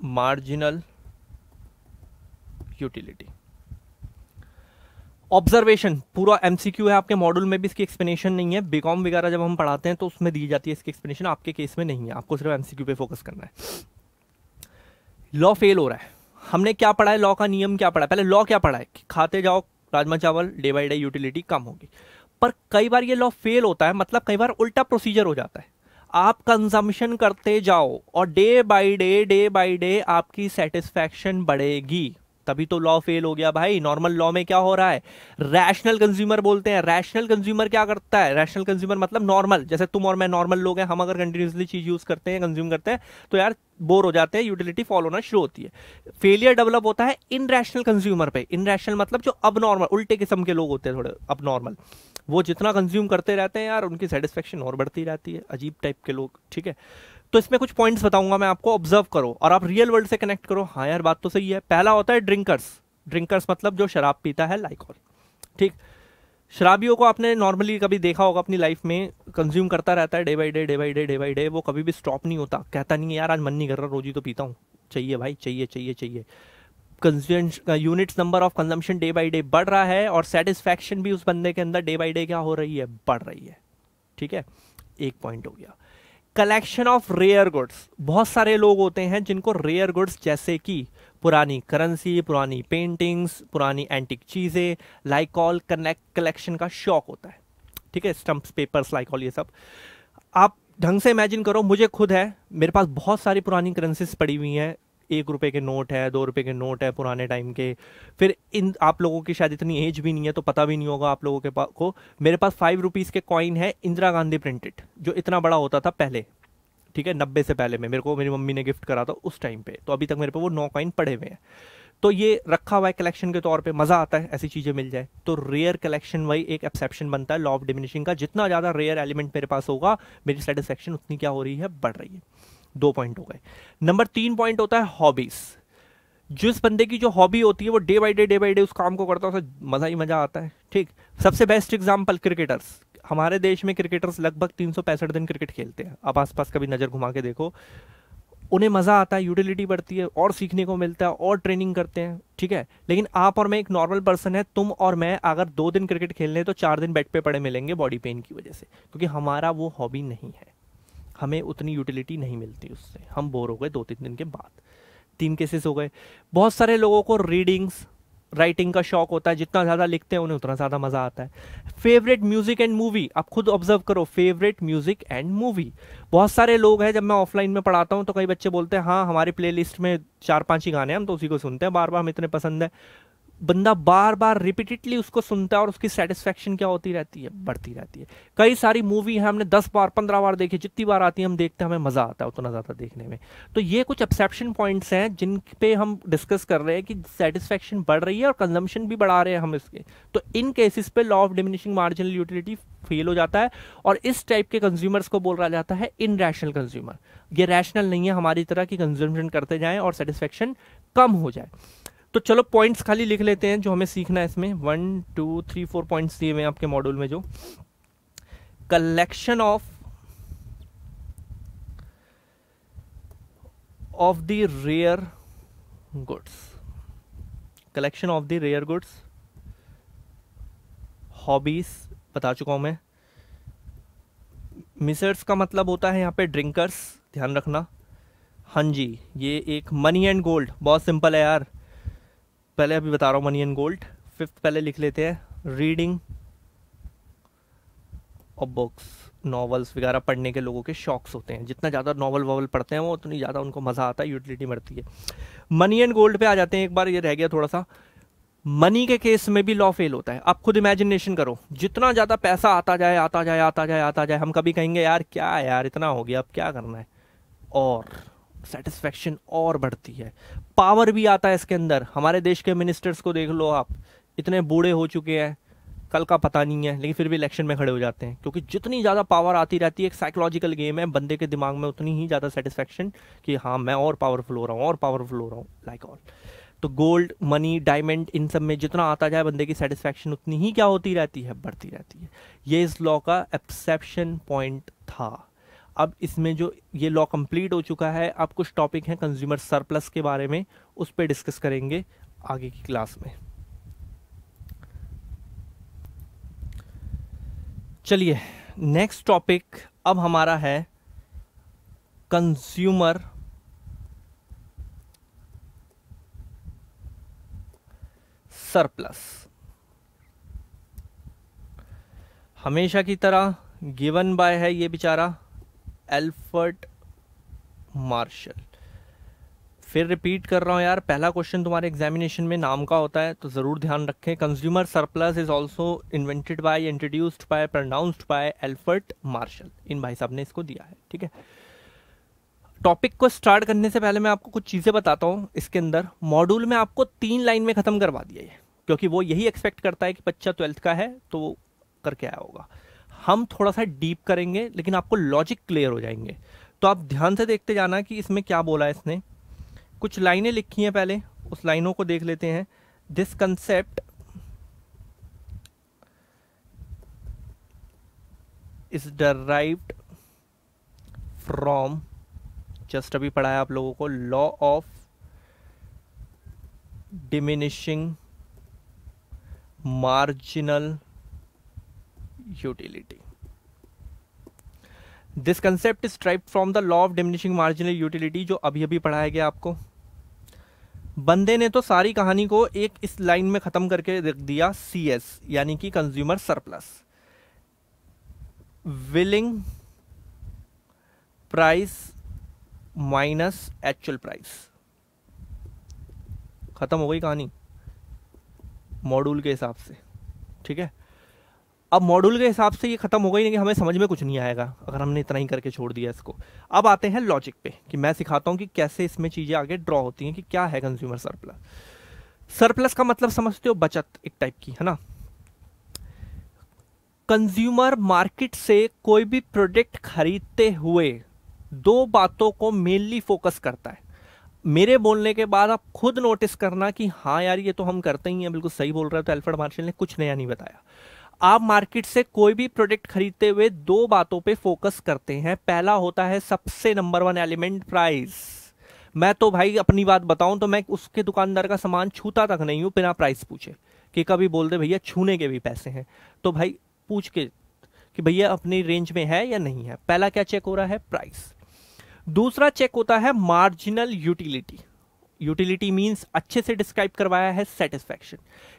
Speaker 1: marginal utility. Observation पूरा एमसीक्यू है, आपके मॉड्यूल में भी इसकी एक्सप्लेनेशन नहीं है। बीकॉम वगैरह जब हम पढ़ाते हैं तो उसमें दी जाती है इसकी एक्सप्लेनेशन, आपके केस में नहीं है, आपको सिर्फ एमसीक्यू पे फोकस करना है। लॉ फेल हो रहा है, हमने क्या पढ़ा है, लॉ का नियम क्या पढ़ा है, पहले लॉ क्या पढ़ा है कि खाते जाओ राजमा चावल, डे बाई डे यूटिलिटी कम होगी। पर कई बार ये लॉ फेल होता है, मतलब कई बार उल्टा प्रोसीजर हो जाता है। आप कंजम्पशन करते जाओ और डे बाई डे आपकी सेटिस्फैक्शन बढ़ेगी, तभी तो लॉ फेल हो गया भाई। नॉर्मल लॉ में क्या हो रहा है, रैशनल कंज्यूमर बोलते हैं। रैशनल कंज्यूमर क्या करता है, रैशनल कंज्यूमर मतलब नॉर्मल, जैसे तुम और मैं नॉर्मल लोग हैं, हम अगर कंटिन्यूसली चीज यूज करते हैं, कंज्यूम करते हैं तो यार बोर हो जाते हैं, यूटिलिटी फॉल होना शुरू होती है। फेलियर डेवलप होता है इन रैशनल कंज्यूमर पे। इन रैशनल मतलब जो अब नॉर्मल उल्टे किस्म के लोग होते हैं, थोड़े अब नॉर्मल, वो जितना कंज्यूम करते रहते हैं यार उनकी सेटिस्फेक्शन और बढ़ती रहती है, अजीब टाइप के लोग। ठीक है, तो इसमें कुछ पॉइंट्स बताऊंगा मैं आपको, ऑब्जर्व करो और आप रियल वर्ल्ड से कनेक्ट करो। हाँ यार बात तो सही है। पहला होता है ड्रिंकर्स। ड्रिंकर्स मतलब जो शराब पीता है, लाइकॉल। ठीक, शराबियों को आपने नॉर्मली कभी देखा होगा अपनी लाइफ में, कंज्यूम करता रहता है डे बाई डे, वो कभी भी स्टॉप नहीं होता, कहता नहीं है यार आज मन नहीं कर रहा, रोज ही तो पीता हूँ, चाहिए भाई चाहिए। Units number of consumption day by day बढ़ रहा है और सेटिस्फैक्शन भी उस बंदे के अंदर डे बाई डे क्या हो रही है, बढ़ रही है। ठीक है, एक पॉइंट हो गया। कलेक्शन ऑफ रेयर गुड्स, बहुत सारे लोग होते हैं जिनको रेयर गुड्स जैसे कि पुरानी करेंसी, पुरानी पेंटिंग्स, पुरानी एंटिक चीजें, लाइकॉल कलेक्शन का शौक होता है। ठीक है, स्टम्प्स, पेपर्स, लाइकॉल, ये सब आप ढंग से इमेजिन करो। मुझे खुद है, मेरे पास बहुत सारी पुरानी करेंसीज पड़ी हुई हैं, 1 रुपए के नोट है, 2 रुपए के नोट है पुराने टाइम के। फिर इन आप लोगों की शायद इतनी एज भी नहीं है तो पता भी नहीं होगा आप लोगों के पास को, मेरे पास 5 रुपीज के कॉइन है, इंदिरा गांधी प्रिंटेड, जो इतना बड़ा होता था पहले। ठीक है, 90 से पहले में मेरे को मेरी मम्मी ने गिफ्ट करा था उस टाइम पे, तो अभी तक मेरे पे वो 9 कॉइन पड़े हुए हैं। तो ये रखा हुआ है कलेक्शन के तौर पे, मजा आता है ऐसी चीजें मिल जाए। तो रेयर कलेक्शन वही एक एक्सेप्शन बनता है लॉ ऑफ डिमिनिशिंग का। जितना ज्यादा रेयर एलिमेंट मेरे पास होगा, मेरी सेटिस्फेक्शन उतनी क्या हो रही है, बढ़ रही है। 2 पॉइंट हो गए। नंबर 3 पॉइंट होता है हॉबीज। जिस बंदे की जो हॉबी होती है वो डे बाई डे उस काम को करता है, उसे मजा ही मजा आता है। ठीक, सबसे बेस्ट एग्जांपल क्रिकेटर्स। हमारे देश में क्रिकेटर्स लगभग 365 दिन क्रिकेट खेलते हैं। आप आसपास कभी नजर घुमा के देखो, उन्हें मजा आता है, यूटिलिटी बढ़ती है और सीखने को मिलता है और ट्रेनिंग करते हैं। ठीक है, लेकिन आप और मैं एक नॉर्मल पर्सन है, तुम और मैं अगर 2 दिन क्रिकेट खेलने तो 4 दिन बेड पे पड़े मिलेंगे बॉडी पेन की वजह से, क्योंकि हमारा वो हॉबी नहीं है, हमें उतनी यूटिलिटी नहीं मिलती उससे, हम बोर हो गए 2-3 दिन के बाद। 3 केसेस हो गए। बहुत सारे लोगों को रीडिंग्स, राइटिंग का शौक होता है, जितना ज़्यादा लिखते हैं उन्हें उतना ज़्यादा मज़ा आता है। फेवरेट म्यूजिक एंड मूवी, आप खुद ऑब्जर्व करो, फेवरेट म्यूजिक एंड मूवी। बहुत सारे लोग हैं, जब मैं ऑफलाइन में पढ़ाता हूँ तो कई बच्चे बोलते हैं हाँ हमारी प्लेलिस्ट में 4-5 ही गाने हैं, हम तो उसी को सुनते हैं बार बार, हमें इतने पसंद है। बंदा बार बार रिपीटेडली उसको सुनता है और उसकी सेटिस्फेक्शन क्या होती रहती है, बढ़ती रहती है। कई सारी मूवी है हमने 10 बार 15 बार देखी, जितनी बार आती है हम देखते हैं, हमें मजा आता है उतना ज्यादा देखने में। तो ये कुछ एक्सेप्शन पॉइंट्स हैं जिन पे हम डिस्कस कर रहे हैं कि सेटिस्फेक्शन बढ़ रही है और कंजम्पशन भी बढ़ा रहे हैं हम इसके। तो इन केसेस पे law of diminishing marginal utility fail हो जाता है और इस टाइप के कंज्यूमर्स को बोला जाता है इन रैशनल कंज्यूमर। ये रैशनल नहीं है हमारी तरह की कंज्यूमशन करते जाएं और सेटिस्फेक्शन कम हो जाए। तो चलो पॉइंट्स खाली लिख लेते हैं जो हमें सीखना है इसमें। 1 2 3 4 पॉइंट्स दिए हुए हैं आपके मॉड्यूल में। जो collection of the rare goods, collection of the rare goods, hobbies बता चुका हूं मैं। मिसर्स का मतलब होता है यहाँ पे ड्रिंकर्स, ध्यान रखना। हाँ जी, ये एक मनी एंड गोल्ड, बहुत सिंपल है यार, पहले अभी बता रहा हूँ। Money and gold. 5th पहले लिख लेते हैं, रीडिंग और बुक्स, नॉवेल्स वगैरह पढ़ने के लोगों के शौक्स होते हैं। जितना ज़्यादा नॉवल वॉवल पढ़ते हैं वो उतनी ज़्यादा उनको मज़ा आता है, यूटिलिटी बढ़ती है। मनी एंड गोल्ड पे आ जाते हैं। एक बार ये रह गया थोड़ा सा, मनी के केस में भी लॉ फेल होता है। आप खुद इमेजिनेशन करो, जितना ज़्यादा पैसा आता जाए, हम कभी कहेंगे यार क्या है यार इतना हो गया, अब क्या करना है, और सेटिस्फेक्शन और बढ़ती है। पावर भी आता है इसके अंदर। हमारे देश के मिनिस्टर्स को देख लो आप, इतने बूढ़े हो चुके हैं, कल का पता नहीं है, लेकिन फिर भी इलेक्शन में खड़े हो जाते हैं, क्योंकि जितनी ज़्यादा पावर आती रहती है, एक साइकोलॉजिकल गेम है, बंदे के दिमाग में उतनी ही ज़्यादा सेटिस्फेक्शन कि हाँ मैं और पावरफुल हो रहा हूँ और पावरफुल हो रहा हूँ, लाइक ऑल। तो गोल्ड, मनी, डायमंड, इन सब में जितना आता जाए बंदे की सेटिस्फेक्शन उतनी ही क्या होती रहती है, बढ़ती रहती है। ये इस लॉ का एक्सेप्शन पॉइंट था। अब इसमें जो ये लॉ कंप्लीट हो चुका है, अब कुछ टॉपिक हैं कंज्यूमर सरप्लस के बारे में, उस पर डिस्कस करेंगे आगे की क्लास में। चलिए नेक्स्ट टॉपिक अब हमारा है कंज्यूमर सरप्लस। हमेशा की तरह गिवन बाय है ये बेचारा एल्फ्रेड मार्शल। फिर रिपीट कर रहा हूं यार, पहला क्वेश्चन तुम्हारे एग्जामिनेशन में नाम का होता है, तो जरूर ध्यान रखें। Consumer surplus is also invented by, introduced by, pronounced by Alfred Marshall. इन भाई साहब ने इसको दिया है, ठीक है। टॉपिक को स्टार्ट करने से पहले मैं आपको कुछ चीजें बताता हूं। इसके अंदर मॉड्यूल में आपको 3 लाइन में खत्म करवा दिया है, क्योंकि वो यही एक्सपेक्ट करता है कि बच्चा 12th का है तो वो करके आया होगा। हम थोड़ा सा डीप करेंगे, लेकिन आपको लॉजिक क्लियर हो जाएंगे। तो आप ध्यान से देखते जाना कि इसमें क्या बोला है इसने। कुछ लाइनें लिखी हैं, पहले उस लाइनों को देख लेते हैं। This concept is derived from, just अभी पढ़ा है आप लोगों को, law of diminishing marginal utility. This concept is derived from the law of diminishing marginal utility, जो अभी अभी पढ़ाया गया आपको। बंदे ने तो सारी कहानी को एक इस लाइन में खत्म करके रख दिया, CS यानी कि consumer surplus. Willing price minus actual price, खत्म हो गई कहानी मॉड्यूल के हिसाब से, ठीक है। अब मॉड्यूल के हिसाब से ये खत्म हो गई, नहीं कि हमें समझ में कुछ नहीं आएगा अगर हमने इतना ही करके छोड़ दिया इसको। अब आते हैं लॉजिक पे, कि मैं सिखाता हूं कि कैसे इसमें चीजें आगे ड्रॉ होती हैं, कि क्या है कंज्यूमर सरप्लस। सरप्लस का मतलब समझते हो, बचत एक टाइप की, है ना। कंज्यूमर मार्केट से कोई भी प्रोडक्ट खरीदते हुए 2 बातों को मेनली फोकस करता है। मेरे बोलने के बाद आप खुद नोटिस करना कि हाँ यार ये तो हम करते ही हैं, बिल्कुल सही बोल रहे हो। तो एल्फ्रेड मार्शल ने कुछ नया नहीं बताया। आप मार्केट से कोई भी प्रोडक्ट खरीदते हुए 2 बातों पे फोकस करते हैं। पहला होता है सबसे नंबर 1 एलिमेंट, प्राइस। मैं तो भाई अपनी बात बताऊं तो मैं उसके दुकानदार का सामान छूता तक नहीं हूं बिना प्राइस पूछे, कि कभी बोल दे भैया छूने के भी पैसे हैं, तो भाई पूछ के कि भैया अपनी रेंज में है या नहीं है। पहला क्या चेक हो रहा है, प्राइस। दूसरा चेक होता है मार्जिनल यूटिलिटी। यूटिलिटी मींस अच्छे से डिस्क्राइब करवाया है सेटिस्फेक्शन,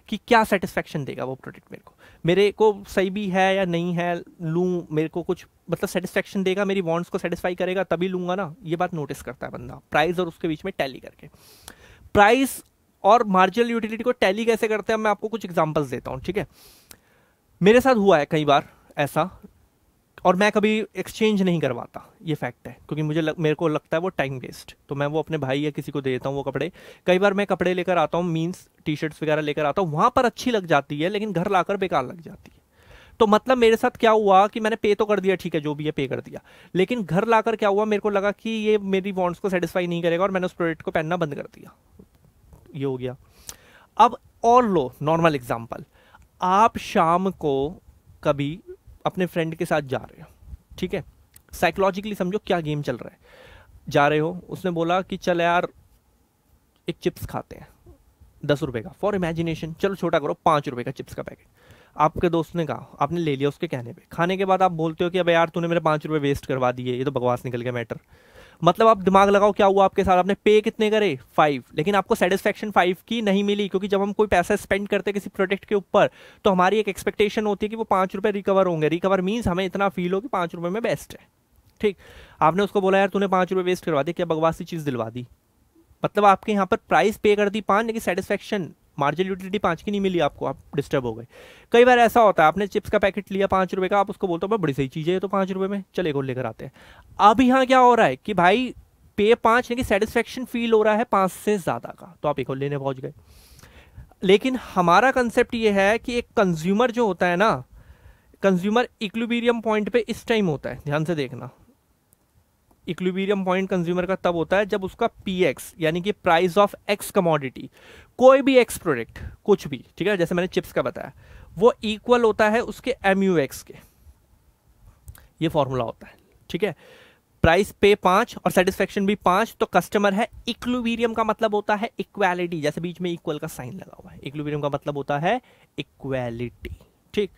Speaker 1: कि क्या सेटिस्फेक्शन देगा वो प्रोडक्ट मेरे को सही भी है या नहीं है, लूँ, मेरे को कुछ मतलब सेटिस्फेक्शन देगा, मेरी वांट्स को सेटिस्फाई करेगा तभी लूंगा ना। ये बात नोटिस करता है बंदा, प्राइस और उसके बीच में टैली करके। प्राइस और मार्जिनल यूटिलिटी को टैली कैसे करते हैं, मैं आपको कुछ एग्जांपल्स देता हूँ, ठीक है। मेरे साथ हुआ है कई बार ऐसा, और मैं कभी एक्सचेंज नहीं करवाता, ये फैक्ट है, क्योंकि मेरे को लगता है वो टाइम वेस्ट, तो मैं वो अपने भाई या किसी को दे देता हूँ वो कपड़े। कई बार मैं कपड़े लेकर आता हूँ, मींस टी शर्ट्स वगैरह लेकर आता हूँ, वहां पर अच्छी लग जाती है, लेकिन घर लाकर बेकार लग जाती है। तो मतलब मेरे साथ क्या हुआ कि मैंने पे तो कर दिया, ठीक है जो भी है पे कर दिया, लेकिन घर लाकर क्या हुआ, मेरे को लगा कि ये मेरी वांट्स को सेटिस्फाई नहीं करेगा, और मैंने उस प्रोडक्ट को पहनना बंद कर दिया। ये हो गया। अब और लो नॉर्मल एग्जाम्पल, आप शाम को कभी अपने फ्रेंड के साथ जा रहे हो, ठीक है, साइकोलॉजिकली समझो क्या गेम चल रहा है। जा रहे हो, उसने बोला कि चल यार एक चिप्स खाते हैं 10 रुपए का, फॉर इमेजिनेशन, चलो छोटा करो 5 रुपए का चिप्स का पैकेट। आपके दोस्त ने कहा, आपने ले लिया उसके कहने पे। खाने के बाद आप बोलते हो कि अब यार तूने मेरे 5 रुपए वेस्ट करवा दिए, ये तो बकवास निकल गया मैटर। मतलब आप दिमाग लगाओ क्या हुआ आपके साथ, आपने पे कितने करे 5, लेकिन आपको सेटिस्फेक्शन 5 की नहीं मिली, क्योंकि जब हम कोई पैसा स्पेंड करते हैं किसी प्रोडक्ट के ऊपर, तो हमारी एक एक्सपेक्टेशन होती है कि वो 5 रुपए रिकवर होंगे। रिकवर मीन्स हमें इतना फील हो कि 5 रुपए में बेस्ट है, ठीक। आपने उसको बोला यार तूने 5 रुपए वेस्ट करवा दी, क्या बकवास सी चीज दिलवा दी। मतलब आपके यहाँ पर प्राइस पे कर दी 5, लेकिन सेटिस्फेक्शन मार्जिनल यूटिलिटी 5 की नहीं मिली आपको, आप डिस्टर्ब हो गए। कई बार ऐसा होता है, आपने चिप्स का पैकेट लिया 5 रुपए का, आप उसको बोलते हो बड़ी सही चीज है तो 5 रुपए में, चले को लेकर आते हैं। अब यहाँ क्या हो रहा है कि भाई पे 5, लेकिन सेटिस्फेक्शन फील हो रहा है 5 से ज्यादा का, तो आप एक और लेने पहुंच गए। लेकिन हमारा कंसेप्ट ये है कि एक कंज्यूमर जो होता है ना, कंज्यूमर इक्विलिब्रियम पॉइंट पे इस टाइम होता है, ध्यान से देखना। इक्विलिब्रियम पॉइंट कंज्यूमर का तब होता है जब उसका पीएक्स यानी कि प्राइस ऑफ एक्स कमोडिटी, कोई भी एक्स प्रोडक्ट कुछ भी, ठीक है, जैसे मैंने चिप्स का बताया, वो इक्वल होता है उसके एमयूएक्स के। ये फॉर्मूला होता है, ठीक है। प्राइस पे 5 और सेटिस्फेक्शन भी 5, तो कस्टमर है। इक्विलिब्रियम का मतलब होता है इक्वालिटी, जैसे बीच में इक्वल का साइन लगा हुआ है, इक्विलिब्रियम का मतलब होता है इक्वालिटी, ठीक।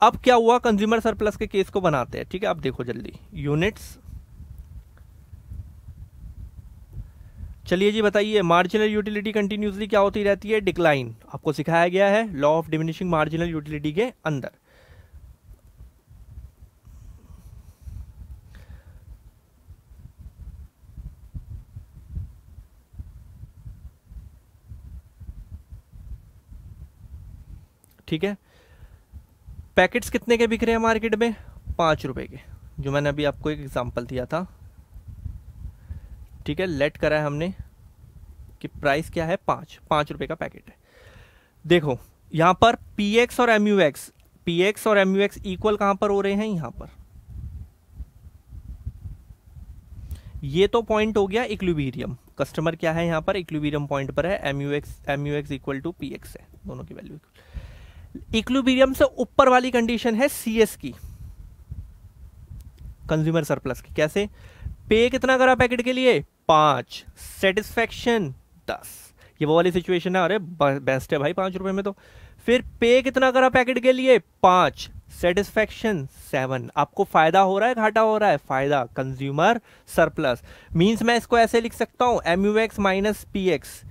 Speaker 1: अब क्या हुआ, कंज्यूमर सरप्लस के केस को बनाते हैं, ठीक है। अब देखो जल्दी, यूनिट्स, चलिए जी बताइए, मार्जिनल यूटिलिटी कंटिन्यूसली क्या होती रहती है, डिक्लाइन। आपको सिखाया गया है law of diminishing marginal utility के अंदर। ठीक है, पैकेट्स कितने के बिक रहे हैं मार्केट में, 5 रुपए के, जो मैंने अभी आपको एक एग्जांपल दिया था, ठीक है। लेट करा है हमने कि प्राइस क्या है, 5 रुपए का पैकेट है। देखो यहां पर पीएक्स और एमयूएक्स, पीएक्स और एमयूएक्स इक्वल कहां पर हो रहे हैं, यहां पर। ये तो पॉइंट हो गया इक्विलिब्रियम, कस्टमर क्या है यहां पर, इक्विलिब्रियम पॉइंट पर है, एमयूएक्स इक्वल टू पीएक्स है, दोनों की वैल्यू। इक्विलिब्रियम से ऊपर वाली कंडीशन है सीएस की, कंज्यूमर सरप्लस की। कैसे, पे कितना करा पैकेट के लिए, 5, सेटिस्फेक्शन 10, ये वो वाली सिचुएशन है, अरे बेस्ट है भाई 5 रुपए में तो। फिर पे कितना करा पैकेट के लिए, 5, सेटिस्फेक्शन 7। आपको फायदा हो रहा है, घाटा हो रहा है, फायदा, कंज्यूमर सरप्लस। मींस मैं इसको ऐसे लिख सकता हूं, एमयूएक्स माइनस पीएक्स।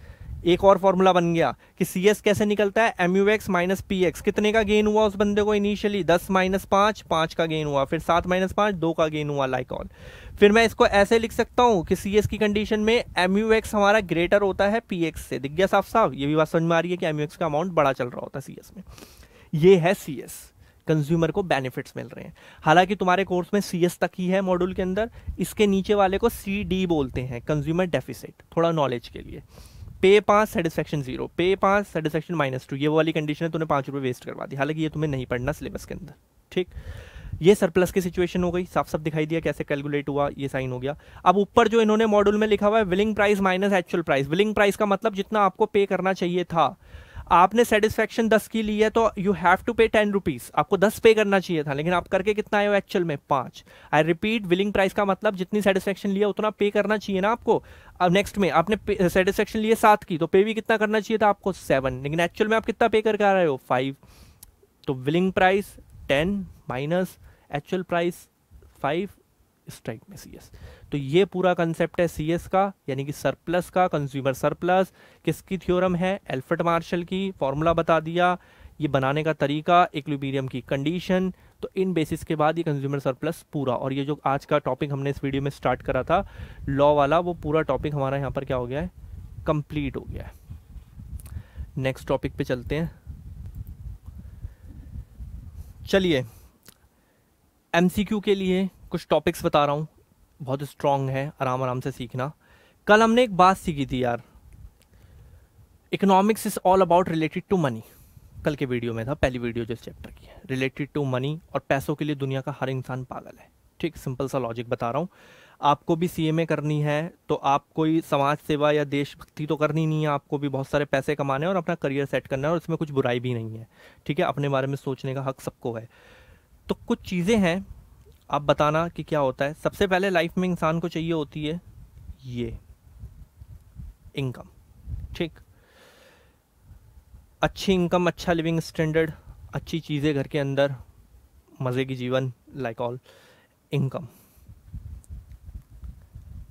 Speaker 1: एक और फॉर्मूला बन गया कि सीएस कैसे निकलता है, एमयूएक्स माइनस पीएक्स। कितने का गेन हुआ उस बंदे को इनिशियली, 10 माइनस 5, 5 का गेन हुआ, फिर 7 माइनस 5, 2 का गेन हुआ, लाइक ऑल। फिर मैं इसको ऐसे लिख सकता हूं कि सीएस की कंडीशन में एमयूएक्स हमारा ग्रेटर होता है पीएक्स से। दिख गया साफ साफ, ये भी बात समझ में आ रही है कि एमयूएक्स का अमाउंट बड़ा चल रहा होता है सीएस में। ये है सीएस, कंज्यूमर को बेनिफिट्स मिल रहे हैं। हालांकि तुम्हारे कोर्स में सीएस तक ही है मॉड्यूल के अंदर, इसके नीचे वाले को सीडी बोलते हैं, कंज्यूमर डेफिसिट, थोड़ा नॉलेज के लिए। पे 5, सेटिस्फेक्शन 0, पे 5, सेटिस्फेक्शन -2, ये वाली कंडीशन है, तूने 5 रुपए वेस्ट करवा दी। हालांकि ये तुम्हें नहीं पढ़ना सिलेबस के अंदर, ठीक। ये सरप्लस की सिचुएशन हो गई, साफ साफ दिखाई दिया कैसे कैलकुलेट हुआ, ये साइन हो गया। अब ऊपर जो इन्होंने मॉड्यूल में लिखा हुआ है, willing price minus actual price. Willing price का मतलब जितना आपको पे करना चाहिए था। आपने सेटिस्फेक्शन 10 की ली है तो यू हैव टू पे 10 रुपीज, आपको 10 पे करना चाहिए था, लेकिन आप करके कितना आए हो एक्चुअल में, 5। आई रिपीट, विलिंग प्राइस का मतलब जितनी सेटिस्फेक्शन लिया उतना पे करना चाहिए ना आपको। अब नेक्स्ट में आपने सेटिस्फेक्शन लिए 7 की, तो पे भी कितना करना चाहिए था आपको, 7, लेकिन एक्चुअल में आप कितना पे करके आ रहे हो, 5। तो willing price 10 minus actual price 5, strike में सीएस। तो ये पूरा कंसेप्ट है सीएस का, यानी कि सरप्लस का, कंज्यूमर सरप्लस। किसकी थ्योरम है, एल्फ्रेड मार्शल की, फॉर्मूला बता दिया, ये बनाने का तरीका, इक्विलिब्रियम की कंडीशन। तो इन बेसिस के बाद ये कंज्यूमर सरप्लस पूरा, और ये जो आज का टॉपिक हमने इस वीडियो में स्टार्ट करा था लॉ वाला, वो पूरा टॉपिक हमारा यहाँ पर क्या हो गया है, कंप्लीट हो गया है। नेक्स्ट टॉपिक पे चलते हैं। चलिए, एमसीक्यू के लिए कुछ टॉपिक्स बता रहा हूँ, बहुत स्ट्रांग है, आराम आराम से सीखना। कल हमने एक बात सीखी थी यार, economics is all about related to money. कल के वीडियो में था, पहली वीडियो जो इस चैप्टर की है, रिलेटेड टू मनी, और पैसों के लिए दुनिया का हर इंसान पागल है, ठीक। सिंपल सा लॉजिक बता रहा हूँ। आपको भी सीएमए करनी है तो आप कोई समाज सेवा या देशभक्ति तो करनी नहीं है, आपको भी बहुत सारे पैसे कमाने हैं और अपना करियर सेट करना है, और इसमें कुछ बुराई भी नहीं है, ठीक है। अपने बारे में सोचने का हक सबको है। तो कुछ चीज़ें हैं, आप बताना कि क्या होता है। सबसे पहले लाइफ में इंसान को चाहिए होती है ये इनकम, ठीक। अच्छी इनकम, अच्छा लिविंग स्टैंडर्ड, अच्छी चीज़ें घर के अंदर, मज़े की जीवन, लाइक ऑल, इनकम।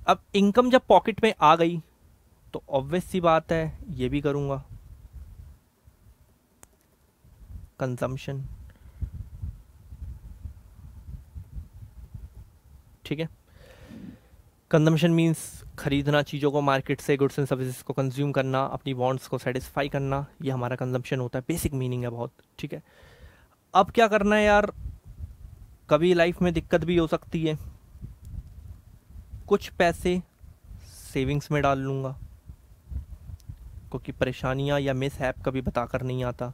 Speaker 1: अब इनकम जब पॉकेट में आ गई तो ऑब्वियस सी बात है ये भी करूँगा, कंजम्पशन, ठीक है। कंजम्पशन मीन्स खरीदना चीज़ों को मार्केट से, गुड्स एंड सर्विसेज को कंज्यूम करना, अपनी वांट्स को सेटिस्फाई करना, ये हमारा कंजम्पशन होता है, बेसिक मीनिंग है बहुत, ठीक है। अब क्या करना है यार, कभी लाइफ में दिक्कत भी हो सकती है, कुछ पैसे सेविंग्स में डाल लूँगा, क्योंकि परेशानियां या मिस हैप कभी बताकर नहीं आता।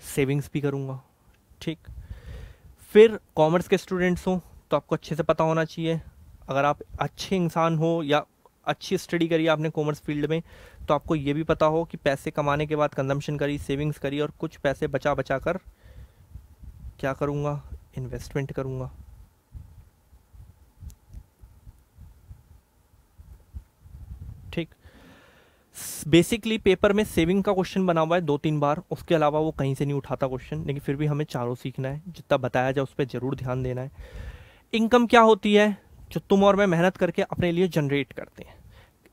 Speaker 1: सेविंग्स भी करूँगा, ठीक। फिर कॉमर्स के स्टूडेंट्स हो तो आपको अच्छे से पता होना चाहिए, अगर आप अच्छे इंसान हो या अच्छी स्टडी करी आपने कॉमर्स फील्ड में, तो आपको ये भी पता हो कि पैसे कमाने के बाद कंजम्पशन करी, सेविंग्स करी, और कुछ पैसे बचा बचा कर क्या करूँगा, इन्वेस्टमेंट करूँगा। ठीक। बेसिकली पेपर में सेविंग का क्वेश्चन बना हुआ है 2-3 बार, उसके अलावा वो कहीं से नहीं उठाता क्वेश्चन, लेकिन फिर भी हमें चारों सीखना है, जितना बताया जाए उस पर जरूर ध्यान देना है। इनकम क्या होती है, जो तुम और मैं मेहनत करके अपने लिए जनरेट करते हैं।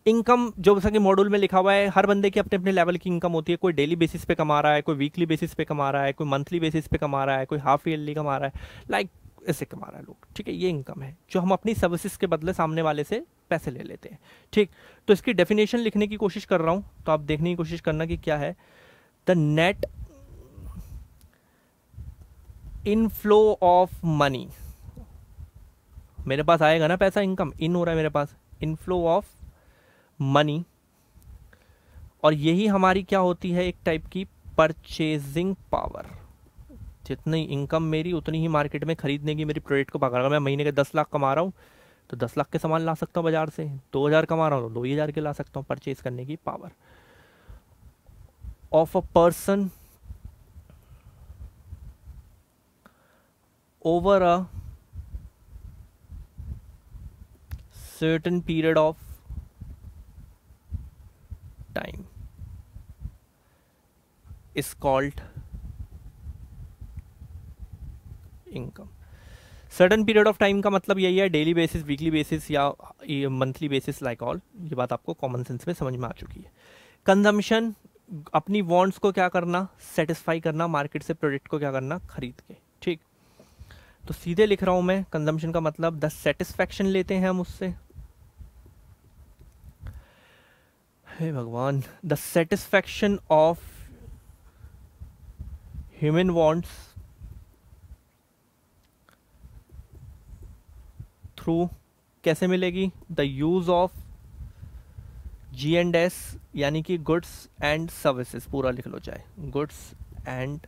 Speaker 1: इनकम जो जैसा कि मॉड्यूल में लिखा हुआ है, हर बंदे की अपने अपने लेवल की इनकम होती है। कोई डेली बेसिस पे कमा रहा है, कोई वीकली बेसिस पे कमा रहा है, कोई मंथली बेसिस पे कमा रहा है, कोई हाफ ईयरली कमा रहा है, लाइक ऐसे कमा रहा है लोग, ठीक है। ये इनकम है जो हम अपनी सर्विसेज के बदले सामने वाले से पैसे ले लेते हैं, ठीक। तो इसकी डेफिनेशन लिखने की कोशिश कर रहा हूं, तो आप देखने की कोशिश करना कि क्या है। The net inflow of money, मेरे पास आएगा ना पैसा, इनकम इन हो रहा है मेरे पास, इनफ्लो ऑफ मनी, और यही हमारी क्या होती है, एक टाइप की परचेजिंग पावर। जितनी इनकम मेरी उतनी ही मार्केट में खरीदने की मेरी प्रोडक्ट को पकड़। अगर मैं महीने के 10 लाख कमा रहा हूँ तो 10 लाख के सामान ला सकता हूँ बाजार से, 2000 कमा रहा हूँ तो 2000 के ला सकता हूँ। परचेज करने की power of a person over a certain period of time is called income। Certain period of time का मतलब यही है, डेली बेसिस, वीकली बेसिस या मंथली बेसिस, लाइक ऑल। ये बात आपको कॉमन सेंस में समझ में आ चुकी है। कंजम्पशन, अपनी वांट्स को क्या करना, सेटिस्फाई करना, मार्केट से प्रोडक्ट को क्या करना, खरीद के, ठीक। तो सीधे लिख रहा हूं मैं, कंजम्पशन का मतलब द सेटिस्फैक्शन लेते हैं हम उससे, हे भगवान, the satisfaction of human wants through, कैसे मिलेगी, द यूज ऑफ G&S, यानी कि गुड्स एंड सर्विसेज, पूरा लिख लो चाहे, गुड्स एंड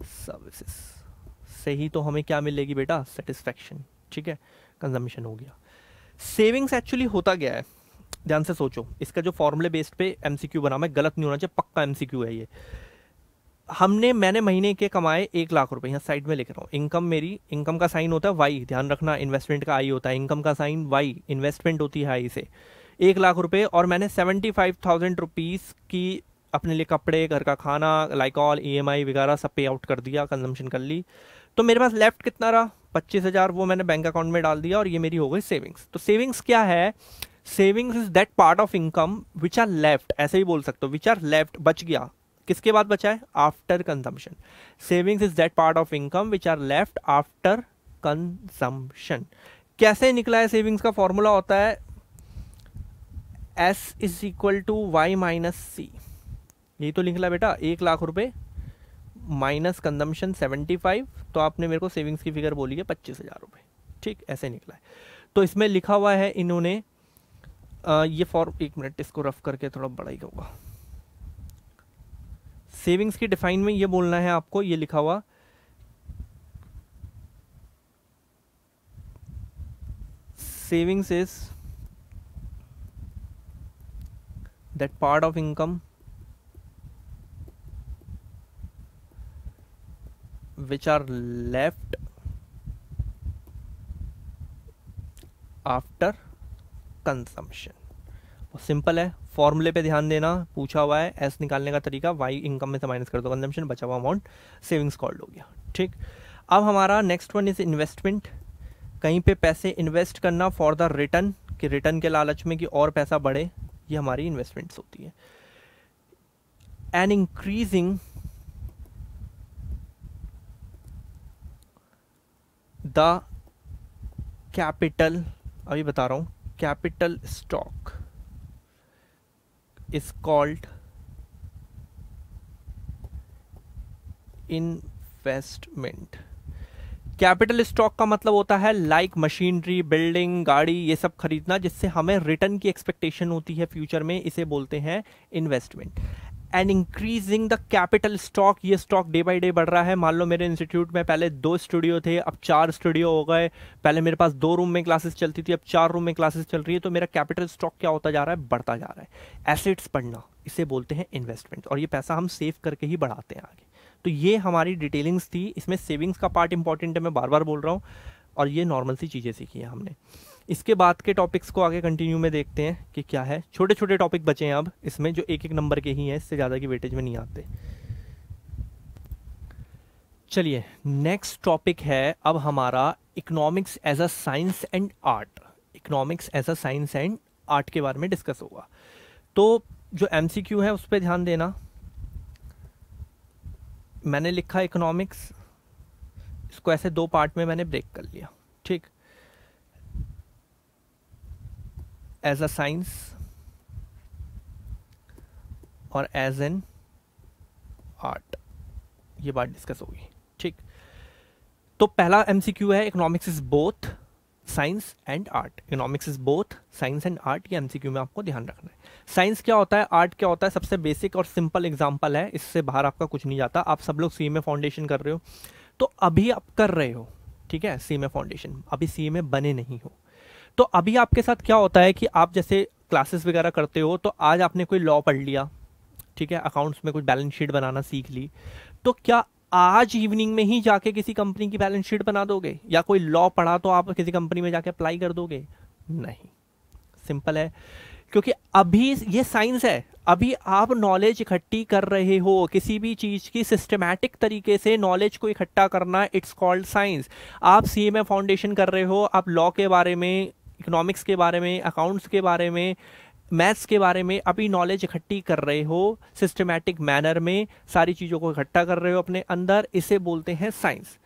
Speaker 1: सर्विसेज से ही तो हमें क्या मिलेगी बेटा, सेटिस्फैक्शन, ठीक है। कंजम्पशन हो गया। सेविंग्स एक्चुअली होता गया है, ध्यान से सोचो, इसका जो फॉर्मूले बेस्ड पे एमसीक्यू बना, मैं गलत नहीं होना चाहिए, पक्का एमसीक्यू है ये। मैंने महीने के कमाए 1 लाख रुपए, यहाँ साइड में लिख रहा हूँ। इनकम मेरी, इनकम का साइन होता है वाई, ध्यान रखना, इन्वेस्टमेंट का आई होता है, इनकम का साइन वाई, इन्वेस्टमेंट होती है आई से। 1 लाख रुपए, और मैंने 75,000 रुपीज की अपने लिए कपड़े, घर का खाना, लाइक ऑल EMI वगैरह सब पे आउट कर दिया, कंजम्पशन कर ली। तो मेरे पास लेफ्ट कितना रहा, 25,000, वो मैंने बैंक अकाउंट में डाल दिया, और ये मेरी हो गई सेविंग्स। तो सेविंग्स क्या है, savings is that part of income which are left, ऐसे ही बोल सकते हो, विच आर लेफ्ट, बच गया, किसके बाद बचा है, after consumption. Savings is that part of income which are left after consumption. कैसे निकला है सेविंग्स का फॉर्मूला होता है S is equal to Y minus C, यही तो निकला बेटा, 1 लाख रुपए माइनस कंजम्पशन 75, तो आपने मेरे को सेविंग्स की फिगर बोली है 25,000 रुपए, ठीक, ऐसे निकला है। तो इसमें लिखा हुआ है इन्होंने ये फॉर्म, 1 मिनट इसको रफ करके थोड़ा बड़ा ही कहूँगा। सेविंग्स की डिफाइन में ये बोलना है आपको, ये लिखा हुआ, savings is that part of income which are left after consumption। Simple है, फॉर्मूले पे ध्यान देना, पूछा हुआ है, एस निकालने का तरीका, वाई इनकम में से माइनस कर दो कंजम्पशन, बचा हुआ अमाउंट सेविंग्स कॉल्ड हो गया, ठीक। अब हमारा नेक्स्ट वन इज इन्वेस्टमेंट, कहीं पे पैसे इन्वेस्ट करना फॉर द रिटर्न, कि रिटर्न के लालच में कि और पैसा बढ़े, ये हमारी इन्वेस्टमेंट्स होती है। एन इंक्रीजिंग द कैपिटल, अभी बता रहा हूं, capital stock is called investment. Capital stock का मतलब होता है लाइक मशीनरी, बिल्डिंग, गाड़ी, ये सब खरीदना जिससे हमें रिटर्न की एक्सपेक्टेशन होती है फ्यूचर में, इसे बोलते हैं investment. And increasing the capital stock, ये स्टॉक डे बाय डे बढ़ रहा है। मान लो मेरे इंस्टीट्यूट में पहले 2 स्टूडियो थे, अब 4 स्टूडियो हो गए। पहले मेरे पास 2 रूम में क्लासेस चलती थी, अब 4 रूम में क्लासेस चल रही है। तो मेरा कैपिटल स्टॉक क्या होता जा रहा है? बढ़ता जा रहा है। एसेट्स बढ़ना, इसे बोलते हैं इन्वेस्टमेंट, और ये पैसा हम सेव करके ही बढ़ाते हैं आगे। तो ये हमारी डिटेलिंग्स थी। इसमें सेविंग्स का पार्ट इंपॉर्टेंट है, मैं बार बार बोल रहा हूँ, और ये नॉर्मल सी चीज़ें सीखी हैं हमने। इसके बाद के टॉपिक्स को आगे कंटिन्यू में देखते हैं कि क्या है। छोटे छोटे टॉपिक बचे हैं अब इसमें, जो 1-1 नंबर के ही हैं, इससे ज़्यादा की वेटेज में नहीं आते। चलिए, नेक्स्ट टॉपिक है अब हमारा economics as a science and art. Economics as a science and art के बारे में डिस्कस होगा। तो जो MCQ है उस पर ध्यान देना। मैंने लिखा इकोनॉमिक्स, इसको ऐसे 2 पार्ट में मैंने ब्रेक कर लिया, ठीक। एज अ साइंस और एज एन आर्ट, ये बात डिस्कस होगी, ठीक। तो पहला MCQ है economics is both science and art. Economics is both science and art, ये MCQ में आपको ध्यान रखना है। साइंस क्या होता है, आर्ट क्या होता है, सबसे बेसिक और सिंपल एग्जांपल है, इससे बाहर आपका कुछ नहीं जाता। आप सब लोग CMA फाउंडेशन कर रहे हो, तो अभी आप कर रहे हो, ठीक है, CMA फाउंडेशन, अभी CMA बने नहीं हो। तो अभी आपके साथ क्या होता है कि आप जैसे क्लासेस वगैरह करते हो, तो आज आपने कोई लॉ पढ़ लिया, ठीक है, अकाउंट्स में कुछ बैलेंस शीट बनाना सीख ली, तो क्या आज इवनिंग में ही जाके किसी कंपनी की बैलेंस शीट बना दोगे? या कोई लॉ पढ़ा तो आप किसी कंपनी में जाके अप्लाई कर दोगे? नहीं, सिंपल है, क्योंकि अभी ये साइंस है। अभी आप नॉलेज इकट्ठी कर रहे हो, किसी भी चीज की सिस्टमैटिक तरीके से नॉलेज को इकट्ठा करना, इट्स कॉल्ड साइंस। आप CMA फाउंडेशन कर रहे हो, आप लॉ के बारे में, इकोनॉमिक्स के बारे में, अकाउंट्स के बारे में, मैथ्स के बारे में अभी नॉलेज इकट्ठी कर रहे हो, सिस्टमैटिक मैनर में सारी चीज़ों को इकट्ठा कर रहे हो अपने अंदर, इसे बोलते हैं साइंस।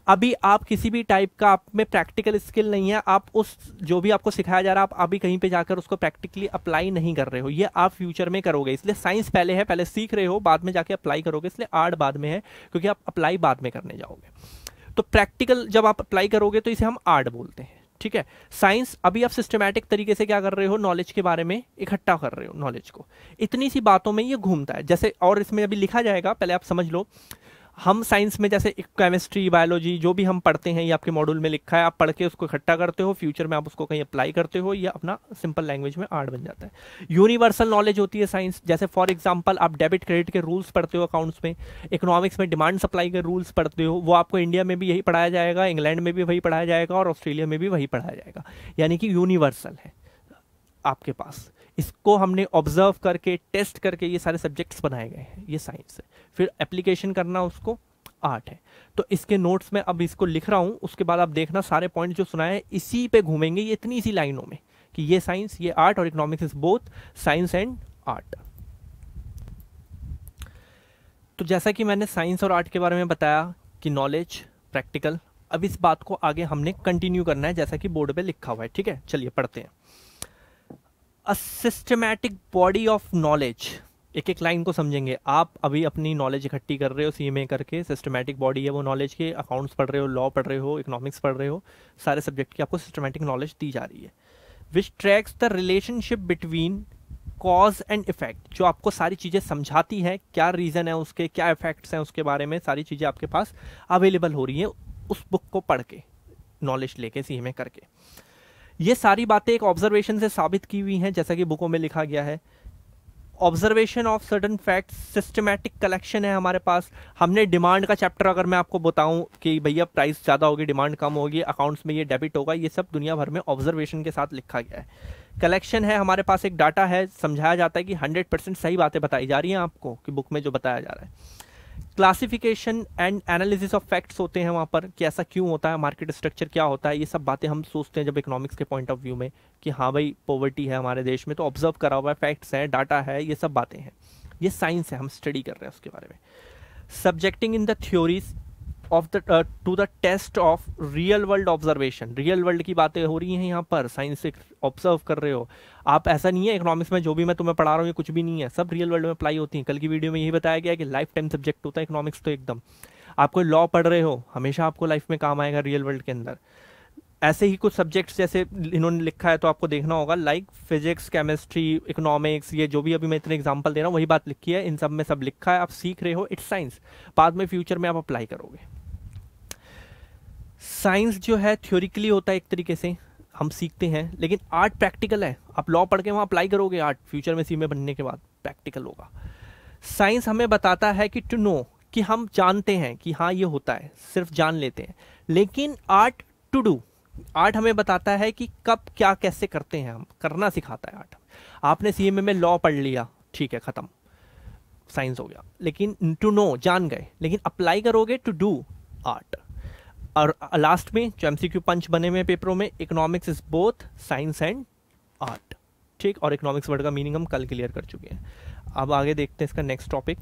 Speaker 1: अभी आप किसी भी टाइप का, आप में प्रैक्टिकल स्किल नहीं है, आप उस जो भी आपको सिखाया जा रहा है, आप अभी कहीं पे जाकर उसको प्रैक्टिकली अप्लाई नहीं कर रहे हो, ये आप फ्यूचर में करोगे। इसलिए साइंस पहले है, पहले सीख रहे हो, बाद में जाके अप्लाई करोगे। इसलिए आर्ट बाद में है, क्योंकि आप अप्लाई बाद में करने जाओगे। तो प्रैक्टिकल जब आप अप्लाई करोगे तो इसे हम आर्ट बोलते हैं, ठीक है। साइंस, अभी आप सिस्टमैटिक तरीके से क्या कर रहे हो, नॉलेज के बारे में इकट्ठा कर रहे हो नॉलेज को। इतनी सी बातों में ये घूमता है, जैसे, और इसमें अभी लिखा जाएगा, पहले आप समझ लो। हम साइंस में जैसे केमिस्ट्री, बायोलॉजी, जो भी हम पढ़ते हैं, ये आपके मॉड्यूल में लिखा है, आप पढ़ के उसको इकट्ठा करते हो, फ्यूचर में आप उसको कहीं अप्लाई करते हो, ये अपना सिंपल लैंग्वेज में आर्ट बन जाता है। यूनिवर्सल नॉलेज होती है साइंस, जैसे फॉर एग्जांपल आप डेबिट क्रेडिट के रूल्स पढ़ते हो अकाउंट्स में, इकोनॉमिक्स में डिमांड सप्लाई के रूल्स पढ़ते हो, वो आपको इंडिया में भी यही पढ़ाया जाएगा, इंग्लैंड में भी वही पढ़ाया जाएगा, और ऑस्ट्रेलिया में भी वही पढ़ाया जाएगा, यानी कि यूनिवर्सल है आपके पास। इसको हमने ऑब्जर्व करके, टेस्ट करके ये सारे सब्जेक्ट्स बनाए गए हैं, ये साइंस है। फिर एप्लीकेशन करना उसको आर्ट है। तो इसके नोट्स में अब इसको लिख रहा हूं, उसके बाद आप देखना सारे पॉइंट जो सुनाए इसी पे घूमेंगे, ये इतनी सी लाइनों में, कि ये साइंस, ये आर्ट, और economics is both science and art. तो जैसा कि मैंने साइंस और आर्ट के बारे में बताया कि नॉलेज, प्रैक्टिकल, अब इस बात को आगे हमने कंटिन्यू करना है जैसा कि बोर्ड पे लिखा हुआ है, ठीक है। चलिए पढ़ते हैं। A systematic body of knowledge, एक एक लाइन को समझेंगे। आप अभी अपनी नॉलेज इकट्ठी कर रहे हो CMA करके, सिस्टमैटिक बॉडी है वो नॉलेज के, अकाउंट्स पढ़ रहे हो, लॉ पढ़ रहे हो, इकोनॉमिक्स पढ़ रहे हो, सारे सब्जेक्ट की आपको सिस्टमैटिक नॉलेज दी जा रही है। Which tracks the relationship between cause and effect, जो आपको सारी चीज़ें समझाती है, क्या रीज़न है उसके, क्या इफेक्ट्स हैं उसके बारे में, सारी चीज़ें आपके पास अवेलेबल हो रही हैं उस बुक को पढ़ के, नॉलेज लेके, CMA करके। ये सारी बातें एक ऑब्जर्वेशन से साबित की हुई हैं, जैसा कि बुकों में लिखा गया है। Observation of certain facts, systematic collection है हमारे पास। हमने डिमांड का चैप्टर, अगर मैं आपको बताऊं कि भैया प्राइस ज़्यादा होगी, डिमांड कम होगी, अकाउंट्स में ये डेबिट होगा, ये सब दुनिया भर में ऑब्जर्वेशन के साथ लिखा गया है। कलेक्शन है हमारे पास, एक डाटा है, समझाया जाता है कि 100% सही बातें बताई जा रही हैं आपको, कि बुक में जो बताया जा रहा है। Classification and analysis of facts होते हैं वहाँ पर, कि ऐसा क्यों होता है, मार्केट स्ट्रक्चर क्या होता है, ये सब बातें हम सोचते हैं जब इकोनॉमिक्स के पॉइंट ऑफ व्यू में, कि हाँ भाई पॉवर्टी है हमारे देश में, तो ऑब्जर्व करा हुआ है, फैक्ट्स हैं, डाटा है, ये सब बातें हैं, ये साइंस है, हम स्टडी कर रहे हैं उसके बारे में। Subjecting in the theories of the to the test of real world observation, real world की बातें हो रही हैं यहाँ पर, साइंस से ऑब्जर्व कर रहे हो आप। ऐसा नहीं है इकोनॉमिक्स में जो भी मैं तुम्हें पढ़ा रहा हूँ ये कुछ भी नहीं है, सब रियल वर्ल्ड में अप्लाई होती है। कल की वीडियो में यही बताया गया कि लाइफ टाइम सब्जेक्ट होता है इकोनॉमिक्स, तो एकदम आप कोई लॉ पढ़ रहे हो, हमेशा आपको लाइफ में काम आएगा रियल वर्ल्ड के अंदर। ऐसे ही कुछ सब्जेक्ट्स जैसे इन्होंने लिखा है तो आपको देखना होगा, लाइक फिजिक्स, केमिस्ट्री, इकोनॉमिक्स, ये जो भी अभी मैं इतने एग्जांपल दे रहा हूँ वही बात लिखी है, इन सब में सब लिखा है, आप सीख रहे हो, इट्स साइंस, बाद में फ्यूचर में आप अप्लाई करोगे। साइंस जो है थ्योरिकली होता है एक तरीके से, हम सीखते हैं, लेकिन आर्ट प्रैक्टिकल है, आप लॉ पढ़ के वहाँ अप्लाई करोगे, आर्ट फ्यूचर में सीए बनने के बाद प्रैक्टिकल होगा। साइंस हमें बताता है कि टू नो, कि हम जानते हैं कि हाँ ये होता है, सिर्फ जान लेते हैं, लेकिन आर्ट टू डू, आर्ट हमें बताता है कि कब क्या कैसे करते हैं, हम करना सिखाता है आर्ट। आपने सीएमए में लॉ पढ़ लिया, ठीक है, खत्म, साइंस हो गया, लेकिन टू नो जान गए, लेकिन अप्लाई करोगे टू डू आर्ट। और लास्ट में जो एमसीक्यू पंच बने हुए पेपरों में, economics is both science and art, ठीक। और इकोनॉमिक्स वर्ड का मीनिंग हम कल क्लियर कर चुके हैं। अब आगे देखते हैं इसका नेक्स्ट टॉपिक।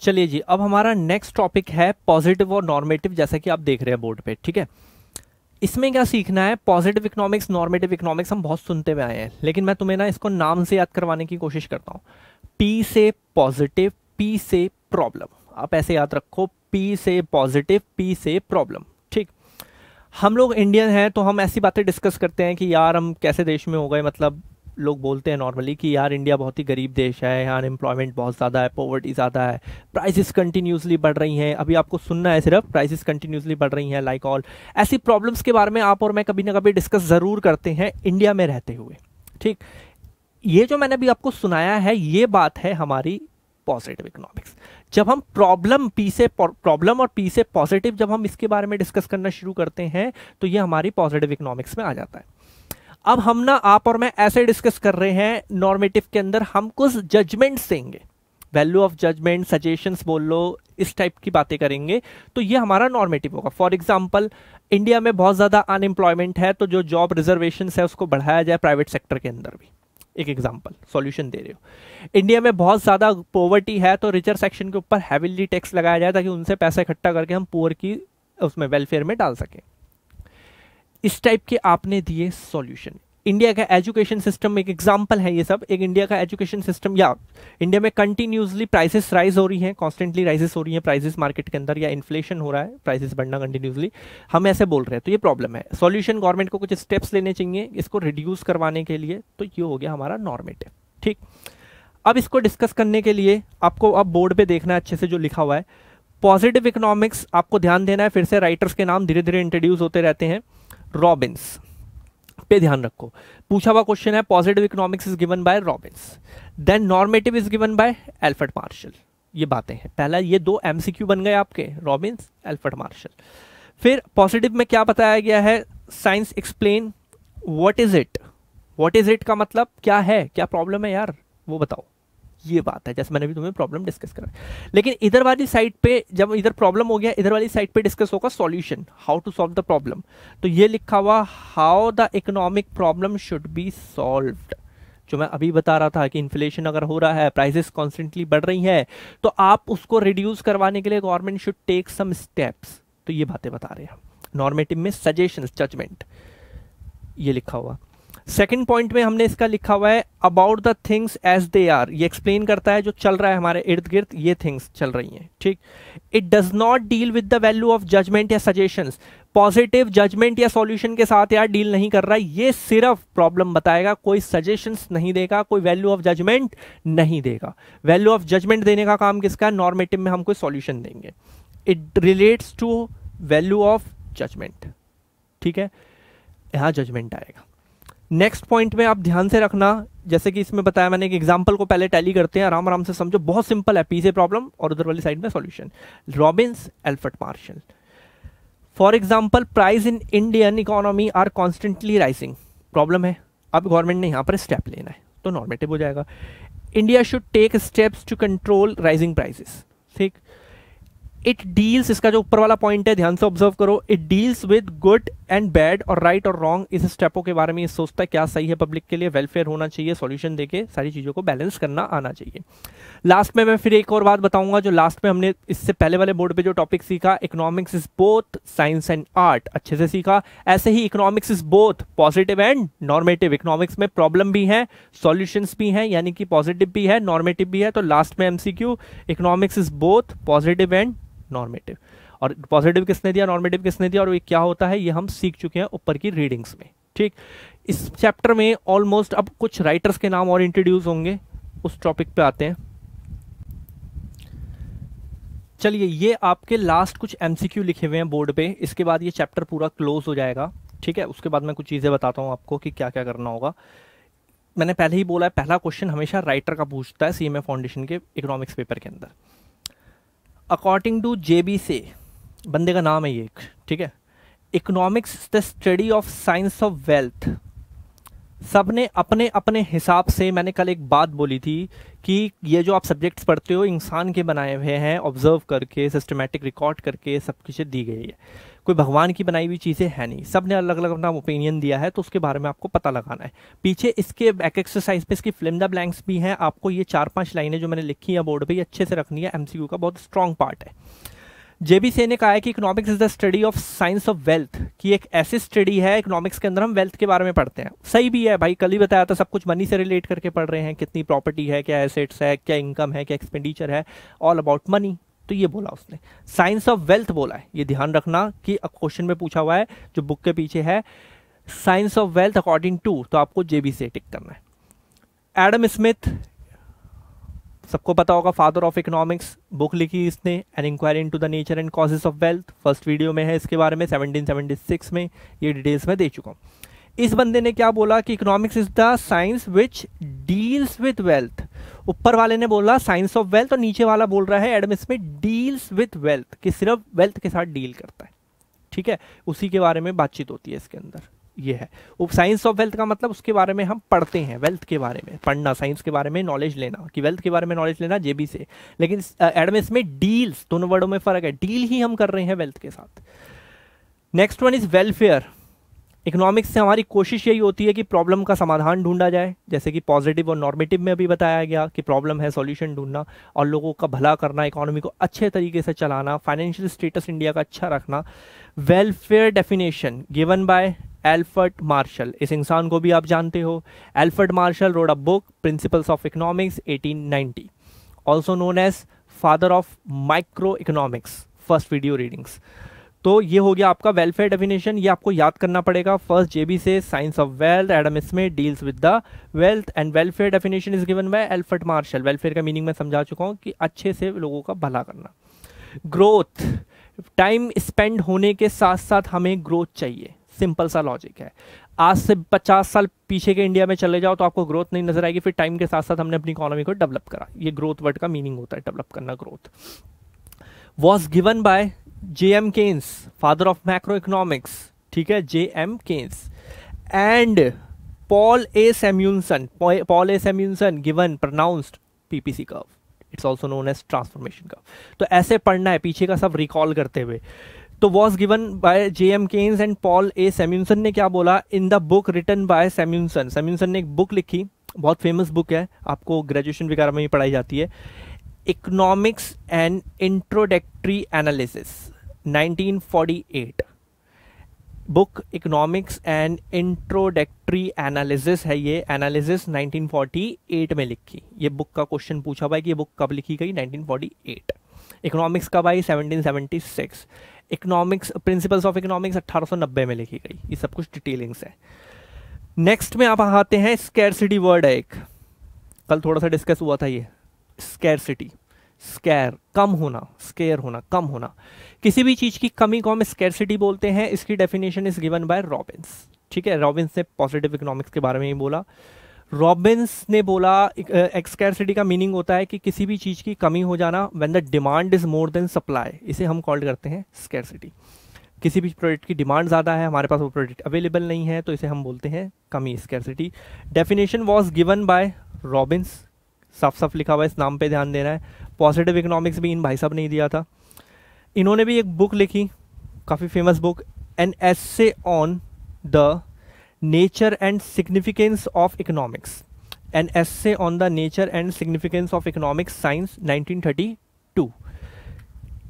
Speaker 1: चलिए जी, अब हमारा नेक्स्ट टॉपिक है पॉजिटिव और नॉर्मेटिव, जैसा कि आप देख रहे हैं बोर्ड पे, ठीक है। इसमें क्या सीखना है, पॉजिटिव इकोनॉमिक्स, नॉर्मेटिव इकोनॉमिक्स हम बहुत सुनते हुए आए हैं, लेकिन मैं तुम्हें ना इसको नाम से याद करवाने की कोशिश करता हूँ। पी से पॉजिटिव, पी से प्रॉब्लम, आप ऐसे याद रखो, पी से पॉजिटिव, पी से प्रॉब्लम, ठीक। हम लोग इंडियन हैं तो हम ऐसी बातें डिस्कस करते हैं कि यार हम कैसे देश में हो गए, मतलब लोग बोलते हैं नॉर्मली कि यार इंडिया बहुत ही गरीब देश है, यहाँ अनएम्प्लॉयमेंट बहुत ज़्यादा है, पॉवर्टी ज़्यादा है, प्राइसेस कंटिन्यूसली बढ़ रही हैं, अभी आपको सुनना है सिर्फ, प्राइसेस कंटिन्यूसली बढ़ रही हैं, लाइक ऑल। ऐसी प्रॉब्लम्स के बारे में आप और मैं कभी ना कभी डिस्कस ज़रूर करते हैं इंडिया में रहते हुए, ठीक। ये जो मैंने अभी आपको सुनाया है, ये बात है हमारी पॉजिटिव इकोनॉमिक्स। जब हम प्रॉब्लम, पी से प्रॉब्लम और पी से पॉजिटिव, जब हम इसके बारे में डिस्कस करना शुरू करते हैं तो ये हमारी पॉजिटिव इकोनॉमिक्स में आ जाता है। अब हम ना, आप और मैं ऐसे डिस्कस कर रहे हैं, नॉर्मेटिव के अंदर हम कुछ जजमेंट्स देंगे, वैल्यू ऑफ जजमेंट, सजेशंस बोल लो, इस टाइप की बातें करेंगे, तो ये हमारा नॉर्मेटिव होगा। फॉर एग्जांपल, इंडिया में बहुत ज़्यादा अनएम्प्लॉयमेंट है, तो जो जॉब रिजर्वेशन है उसको बढ़ाया जाए प्राइवेट सेक्टर के अंदर भी, एक एग्जांपल, सॉल्यूशन दे रहे हो। इंडिया में बहुत ज़्यादा पॉवर्टी है, तो रिचर सेक्शन के ऊपर हैविली टैक्स लगाया जाए ताकि उनसे पैसा इकट्ठा करके हम पुअर की उसमें वेलफेयर में डाल सकें। इस टाइप के आपने दिए सॉल्यूशन। इंडिया का एजुकेशन सिस्टम एक एग्जांपल है, ये सब एक इंडिया का एजुकेशन सिस्टम, या इंडिया में कंटिन्यूसली प्राइसेस राइज हो रही हैं, कॉन्स्टेंटली राइजेस हो रही हैं प्राइसेस मार्केट के अंदर, या इन्फ्लेशन हो रहा है, प्राइसेस बढ़ना कंटिन्यूसली, हम ऐसे बोल रहे हैं, तो ये प्रॉब्लम है। सॉल्यूशन, गवर्नमेंट को कुछ स्टेप्स लेने चाहिए इसको रिड्यूस करवाने के लिए, तो ये हो गया हमारा नॉर्मेटिव, ठीक। अब इसको डिस्कस करने के लिए आपको अब बोर्ड पे देखना है अच्छे से जो लिखा हुआ है, पॉजिटिव इकोनॉमिक्स, आपको ध्यान देना है, फिर से राइटर्स के नाम धीरे धीरे इंट्रोड्यूस होते रहते हैं, रॉबिन्स पे ध्यान रखो, पूछा हुआ क्वेश्चन है, positive economics is given by Robbins, then normative is given by Alfred Marshall. ये बातें हैं, पहला ये दो एमसीक्यू बन गए आपके, रॉबिन्स, एल्फ्रेड मार्शल। फिर पॉजिटिव में क्या बताया गया है, science explain what is it, what is it का मतलब क्या है, क्या प्रॉब्लम है यार वो बताओ, ये बात है, जैसे मैंने भी तुम्हें प्रॉब्लम डिस्कस करा। लेकिन इधर वाली साइड पे, जब इधर प्रॉब्लम हो गया, इधर वाली साइड पे डिस्कस होगा solution, how to solve the problem. तो ये लिखा हुआ, how the economic problem should be solved, जो मैं अभी बता रहा था कि इन्फ्लेशन अगर हो रहा है, प्राइसेस कॉन्स्टेंटली बढ़ रही है, तो आप उसको रिड्यूस करवाने के लिए government should take some steps, तो ये बातें बता रहे हैं। नॉर्मेटिव में सजेशंस, जजमेंट, ये लिखा हुआ। सेकंड पॉइंट में हमने इसका लिखा हुआ है, about the things as they are, ये एक्सप्लेन करता है जो चल रहा है हमारे इर्द गिर्द, ये थिंग्स चल रही हैं, ठीक। It does not deal with the value of judgement या सजेशंस, पॉजिटिव जजमेंट या सॉल्यूशन के साथ यार डील नहीं कर रहा है, ये सिर्फ प्रॉब्लम बताएगा, कोई सजेशंस नहीं देगा, कोई वैल्यू ऑफ जजमेंट नहीं देगा। वैल्यू ऑफ जजमेंट देने का काम किसका, नॉर्मेटिव में हम कोई सॉल्यूशन देंगे। It relates to value of judgement, ठीक है, यहां जजमेंट आएगा। नेक्स्ट पॉइंट में आप ध्यान से रखना, जैसे कि इसमें बताया मैंने, एक एग्जांपल को पहले टैली करते हैं, आराम आराम से समझो, बहुत सिंपल है, पी से प्रॉब्लम और उधर वाली साइड में solution, Robbins, Alfred Marshall. For example, price in Indian economy are constantly rising, problem है, अब गवर्नमेंट ने यहां पर स्टेप लेना है, तो नॉर्मेटिव हो जाएगा। India should take steps to control rising prices, ठीक। इट डील्स, इसका जो ऊपर वाला पॉइंट है ध्यान से ऑब्जर्व करो, it deals with good and bad और राइट और रॉन्ग, इस स्टेपों के बारे में ये सोचता है क्या सही है पब्लिक के लिए, वेलफेयर होना चाहिए, सॉल्यूशन देके सारी चीजों को बैलेंस करना आना चाहिए। लास्ट में मैं फिर एक और बात बताऊंगा, जो लास्ट में हमने इससे पहले वाले बोर्ड पे जो टॉपिक सीखा, economics is both science and art, अच्छे से सीखा। ऐसे ही economics is both positive and normative, economics में प्रॉब्लम भी है, सॉल्यूशंस भी हैं, यानी कि पॉजिटिव भी है, नॉर्मेटिव भी है। तो लास्ट में MCQ, economics is both positive and normative. और पॉजिटिव किसने दिया, नॉर्मेटिव किसने दिया, और ये क्या होता है ये हम सीख चुके हैं ऊपर की रीडिंग्स में। ठीक, इस चैप्टर में ऑलमोस्ट अब कुछ राइटर्स के नाम और इंट्रोड्यूस होंगे, उस टॉपिक पे आते हैं। चलिए, ये आपके लास्ट कुछ एमसीक्यू लिखे हुए हैं बोर्ड पे, इसके बाद ये चैप्टर पूरा क्लोज हो जाएगा। ठीक है, उसके बाद मैं कुछ चीज़ें बताता हूँ आपको कि क्या क्या करना होगा। मैंने पहले ही बोला है, पहला क्वेश्चन हमेशा राइटर का पूछता है सीएमए फाउंडेशन के इकोनॉमिक्स पेपर के अंदर। अकॉर्डिंग टू जेबी से, बंदे का नाम है ये एक, ठीक है, economics the study of science of wealth. सबने अपने अपने हिसाब से, मैंने कल एक बात बोली थी कि ये जो आप सब्जेक्ट्स पढ़ते हो इंसान के बनाए हुए हैं, ऑब्जर्व करके, सिस्टमैटिक रिकॉर्ड करके सब कुछ दी गई है, कोई भगवान की बनाई हुई चीज़ें है नहीं। सब ने अलग अलग अपना ओपिनियन दिया है, तो उसके बारे में आपको पता लगाना है। पीछे इसके बैक एक्सरसाइज पे इसकी फिल्म द ब्लैंक्स भी हैं, आपको ये 4-5 लाइनें जो मैंने लिखी है बोर्ड पे, ये अच्छे से रखनी है, एमसीक्यू का बहुत स्ट्रॉन्ग पार्ट है। जेबी से ने कहा है कि economics is the study of science of wealth, कि एक ऐसी स्टडी है इकोनॉमिक्स के अंदर हम वेल्थ के बारे में पढ़ते हैं। सही भी है भाई, कल ही बताया था, सब कुछ मनी से रिलेट करके पढ़ रहे हैं, कितनी प्रॉपर्टी है, क्या एसेट्स है, क्या इनकम है, क्या एक्सपेंडिचर है, ऑल अबाउट मनी। तो ये बोला उसने, साइंस ऑफ वेल्थ बोला है। ये ध्यान रखना कि क्वेश्चन में पूछा हुआ है जो बुक के पीछे है, science of wealth according to, तो आपको जेबी से टिक करना है। एडम स्मिथ, सबको पता होगा, फादर ऑफ इकोनॉमिक्स, बुक लिखी इसने, an inquiry into the nature and causes of wealth. First video में है इसके बारे में, 1776 में, ये डिटेल्स में दे चुका हूँ। इस बंदे ने क्या बोला कि economics is the science which deals with wealth. ऊपर वाले ने बोला साइंस ऑफ वेल्थ, और नीचे वाला बोल रहा है Adam Smith deals with wealth, कि सिर्फ वेल्थ के साथ डील करता है। ठीक है, उसी के बारे में बातचीत होती है इसके अंदर। ये है साइंस ऑफ वेल्थ का मतलब, उसके बारे में हम पढ़ते हैं, वेल्थ के बारे में पढ़ना, साइंस के बारे में नॉलेज लेना, कि वेल्थ के बारे में नॉलेज लेना जेबी से। लेकिन एडम स्मिथ डील्स, दोनों वर्डों में फर्क है, डील ही हम कर रहे हैं वेल्थ के साथ। Next one is welfare. Economics से हमारी कोशिश यही होती है कि प्रॉब्लम का समाधान ढूंढा जाए, जैसे कि पॉजिटिव और नॉर्मेटिव में अभी बताया गया कि प्रॉब्लम है, सॉल्यूशन ढूंढना, और लोगों का भला करना, इकोनॉमी को अच्छे तरीके से चलाना, फाइनेंशियल स्टेटस इंडिया का अच्छा रखना। Welfare definition given by Alfred Marshall, इस इंसान को भी आप जानते हो। Alfred Marshall wrote a book principles of economics 1890, also known as father of micro economics, first video readings. तो ये हो गया आपका वेलफेयर डेफिनेशन, ये आपको याद करना पड़ेगा। फर्स्ट जेबी से science of wealth, Adam Smith deals with the wealth and welfare definition is given by Alfred martial. Welfare का मीनिंग मैं समझा चुका हूँ कि अच्छे से लोगों का भला करना। ग्रोथ, टाइम स्पेंड होने के साथ साथ हमें ग्रोथ चाहिए, सिंपल सा लॉजिक है। आज से 50 साल पीछे के इंडिया में चले जाओ तो आपको ग्रोथ नहीं नजर आएगी, फिर टाइम के साथ साथ हमने अपनी इकोनॉमी को डेवलप करा। ये ग्रोथ वर्ड का मीनिंग होता है, डेवलप करना, growth. Was given by J.M. Keynes, father of macro economics, ठीक है, J.M. Keynes and Paul A Samuelson. Paul A Samuelson given pronounced PPC curve, it's also known as transformation curve. तो ऐसे पढ़ना है पीछे का सब रिकॉल करते हुए। तो was given by J.M. Keynes and Paul A Samuelson ने क्या बोला, in the book written by Samuelson. Samuelson ने एक बुक लिखी, बहुत फेमस बुक है, आपको ग्रेजुएशन वगैरह में भी पढ़ाई जाती है, economics and introductory analysis, 1948 book. Economics and introductory analysis है ये, एनालिसिस 1948 में लिखी। ये बुक का क्वेश्चन पूछा हुआ है कि ये बुक कब लिखी गई, 1948। इकोनॉमिक्स कब आई, 1776। इकोनॉमिक्स, प्रिंसिपल्स ऑफ इकोनॉमिक्स 1890 में लिखी गई। ये सब कुछ डिटेलिंग्स है। नेक्स्ट में आप आते हैं, स्कैरसिटी वर्ड है एक, कल थोड़ा सा डिस्कस हुआ था ये, स्कैरसिटी, स्कैर कम होना, स्केयर होना, कम होना, किसी भी चीज की कमी को हम स्कैरसिटी बोलते हैं। इसकी definition is given by Robins, ठीक है। रॉबिन्स ने पॉजिटिव इकोनॉमिक्स के बारे में ही बोला। रॉबिन्स ने बोला स्कैरसिटी का मीनिंग होता है कि किसी भी चीज की कमी हो जाना, when the demand is more than supply, इसे हम कॉल्ड करते हैं स्कैरसिटी। किसी भी प्रोडक्ट की डिमांड ज़्यादा है, हमारे पास वो प्रोडक्ट अवेलेबल नहीं है, तो इसे हम बोलते हैं कमी, scarcity. Definition was given by Robins, साफ साफ लिखा हुआ है, इस नाम पे ध्यान देना है। पॉजिटिव इकोनॉमिक्स भी इन भाई साहब ने ही दिया था। इन्होंने भी एक बुक लिखी, काफ़ी famous book, an essay on the nature and significance of economics, an essay on the nature and significance of economics science, 1932।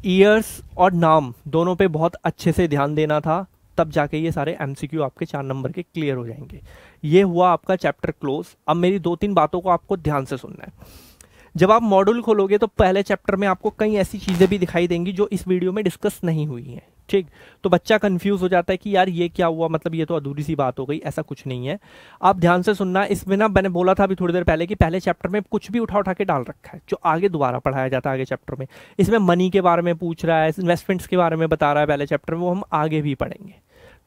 Speaker 1: Years और नाम दोनों पे बहुत अच्छे से ध्यान देना था, तब जाके ये सारे एमसीक्यू आपके 4 नंबर के क्लियर हो जाएंगे। ये हुआ आपका चैप्टर क्लोज। अब मेरी 2-3 बातों को आपको ध्यान से सुनना है। जब आप मॉड्यूल खोलोगे तो पहले चैप्टर में आपको कई ऐसी चीज़ें भी दिखाई देंगी जो इस वीडियो में डिस्कस नहीं हुई हैं, ठीक। तो बच्चा कंफ्यूज हो जाता है कि यार ये क्या हुआ, मतलब ये तो अधूरी सी बात हो गई, ऐसा कुछ नहीं है। आप ध्यान से सुनना, इसमें ना मैंने बोला था अभी थोड़ी देर पहले कि पहले चैप्टर में कुछ भी उठा उठा के डाल रखा है जो आगे दोबारा पढ़ाया जाता है आगे चैप्टर में। इसमें मनी के बारे में पूछ रहा है, इन्वेस्टमेंट्स के बारे में बता रहा है पहले चैप्टर में, वो हम आगे भी पढ़ेंगे,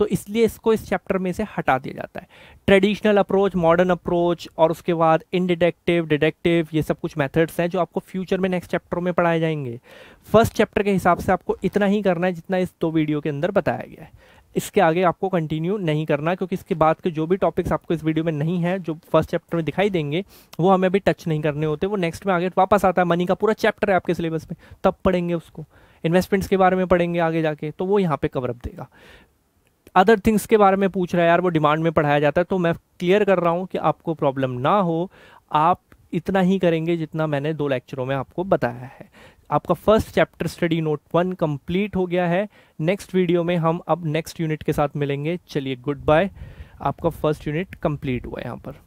Speaker 1: तो इसलिए इसको इस चैप्टर में से हटा दिया जाता है। ट्रेडिशनल अप्रोच, मॉडर्न अप्रोच और उसके बाद इनडिडक्टिव, डिडक्टिव, ये सब कुछ मेथड्स हैं जो आपको फ्यूचर में नेक्स्ट चैप्टर में पढ़ाए जाएंगे। फर्स्ट चैप्टर के हिसाब से आपको इतना ही करना है जितना इस 2 वीडियो के अंदर बताया गया है। इसके आगे आपको कंटिन्यू नहीं करना, क्योंकि इसके बाद के जो भी टॉपिक्स आपको इस वीडियो में नहीं है, जो फर्स्ट चैप्टर में दिखाई देंगे, वो हमें अभी टच नहीं करने होते, वो नेक्स्ट में आगे वापस आता है। मनी का पूरा चैप्टर है आपके सिलेबस में, तब पढ़ेंगे उसको। इन्वेस्टमेंट्स के बारे में पढ़ेंगे आगे जाके, तो वो यहाँ पे कवर अप देगा। अदर थिंग्स के बारे में पूछ रहा है यार, वो डिमांड में पढ़ाया जाता है, तो मैं क्लियर कर रहा हूँ कि आपको प्रॉब्लम ना हो, आप इतना ही करेंगे जितना मैंने 2 लेक्चरों में आपको बताया है। आपका first chapter study note 1 complete हो गया है। नेक्स्ट वीडियो में हम अब नेक्स्ट यूनिट के साथ मिलेंगे। चलिए गुड बाय, आपका फर्स्ट यूनिट कंप्लीट हुआ है यहाँ पर।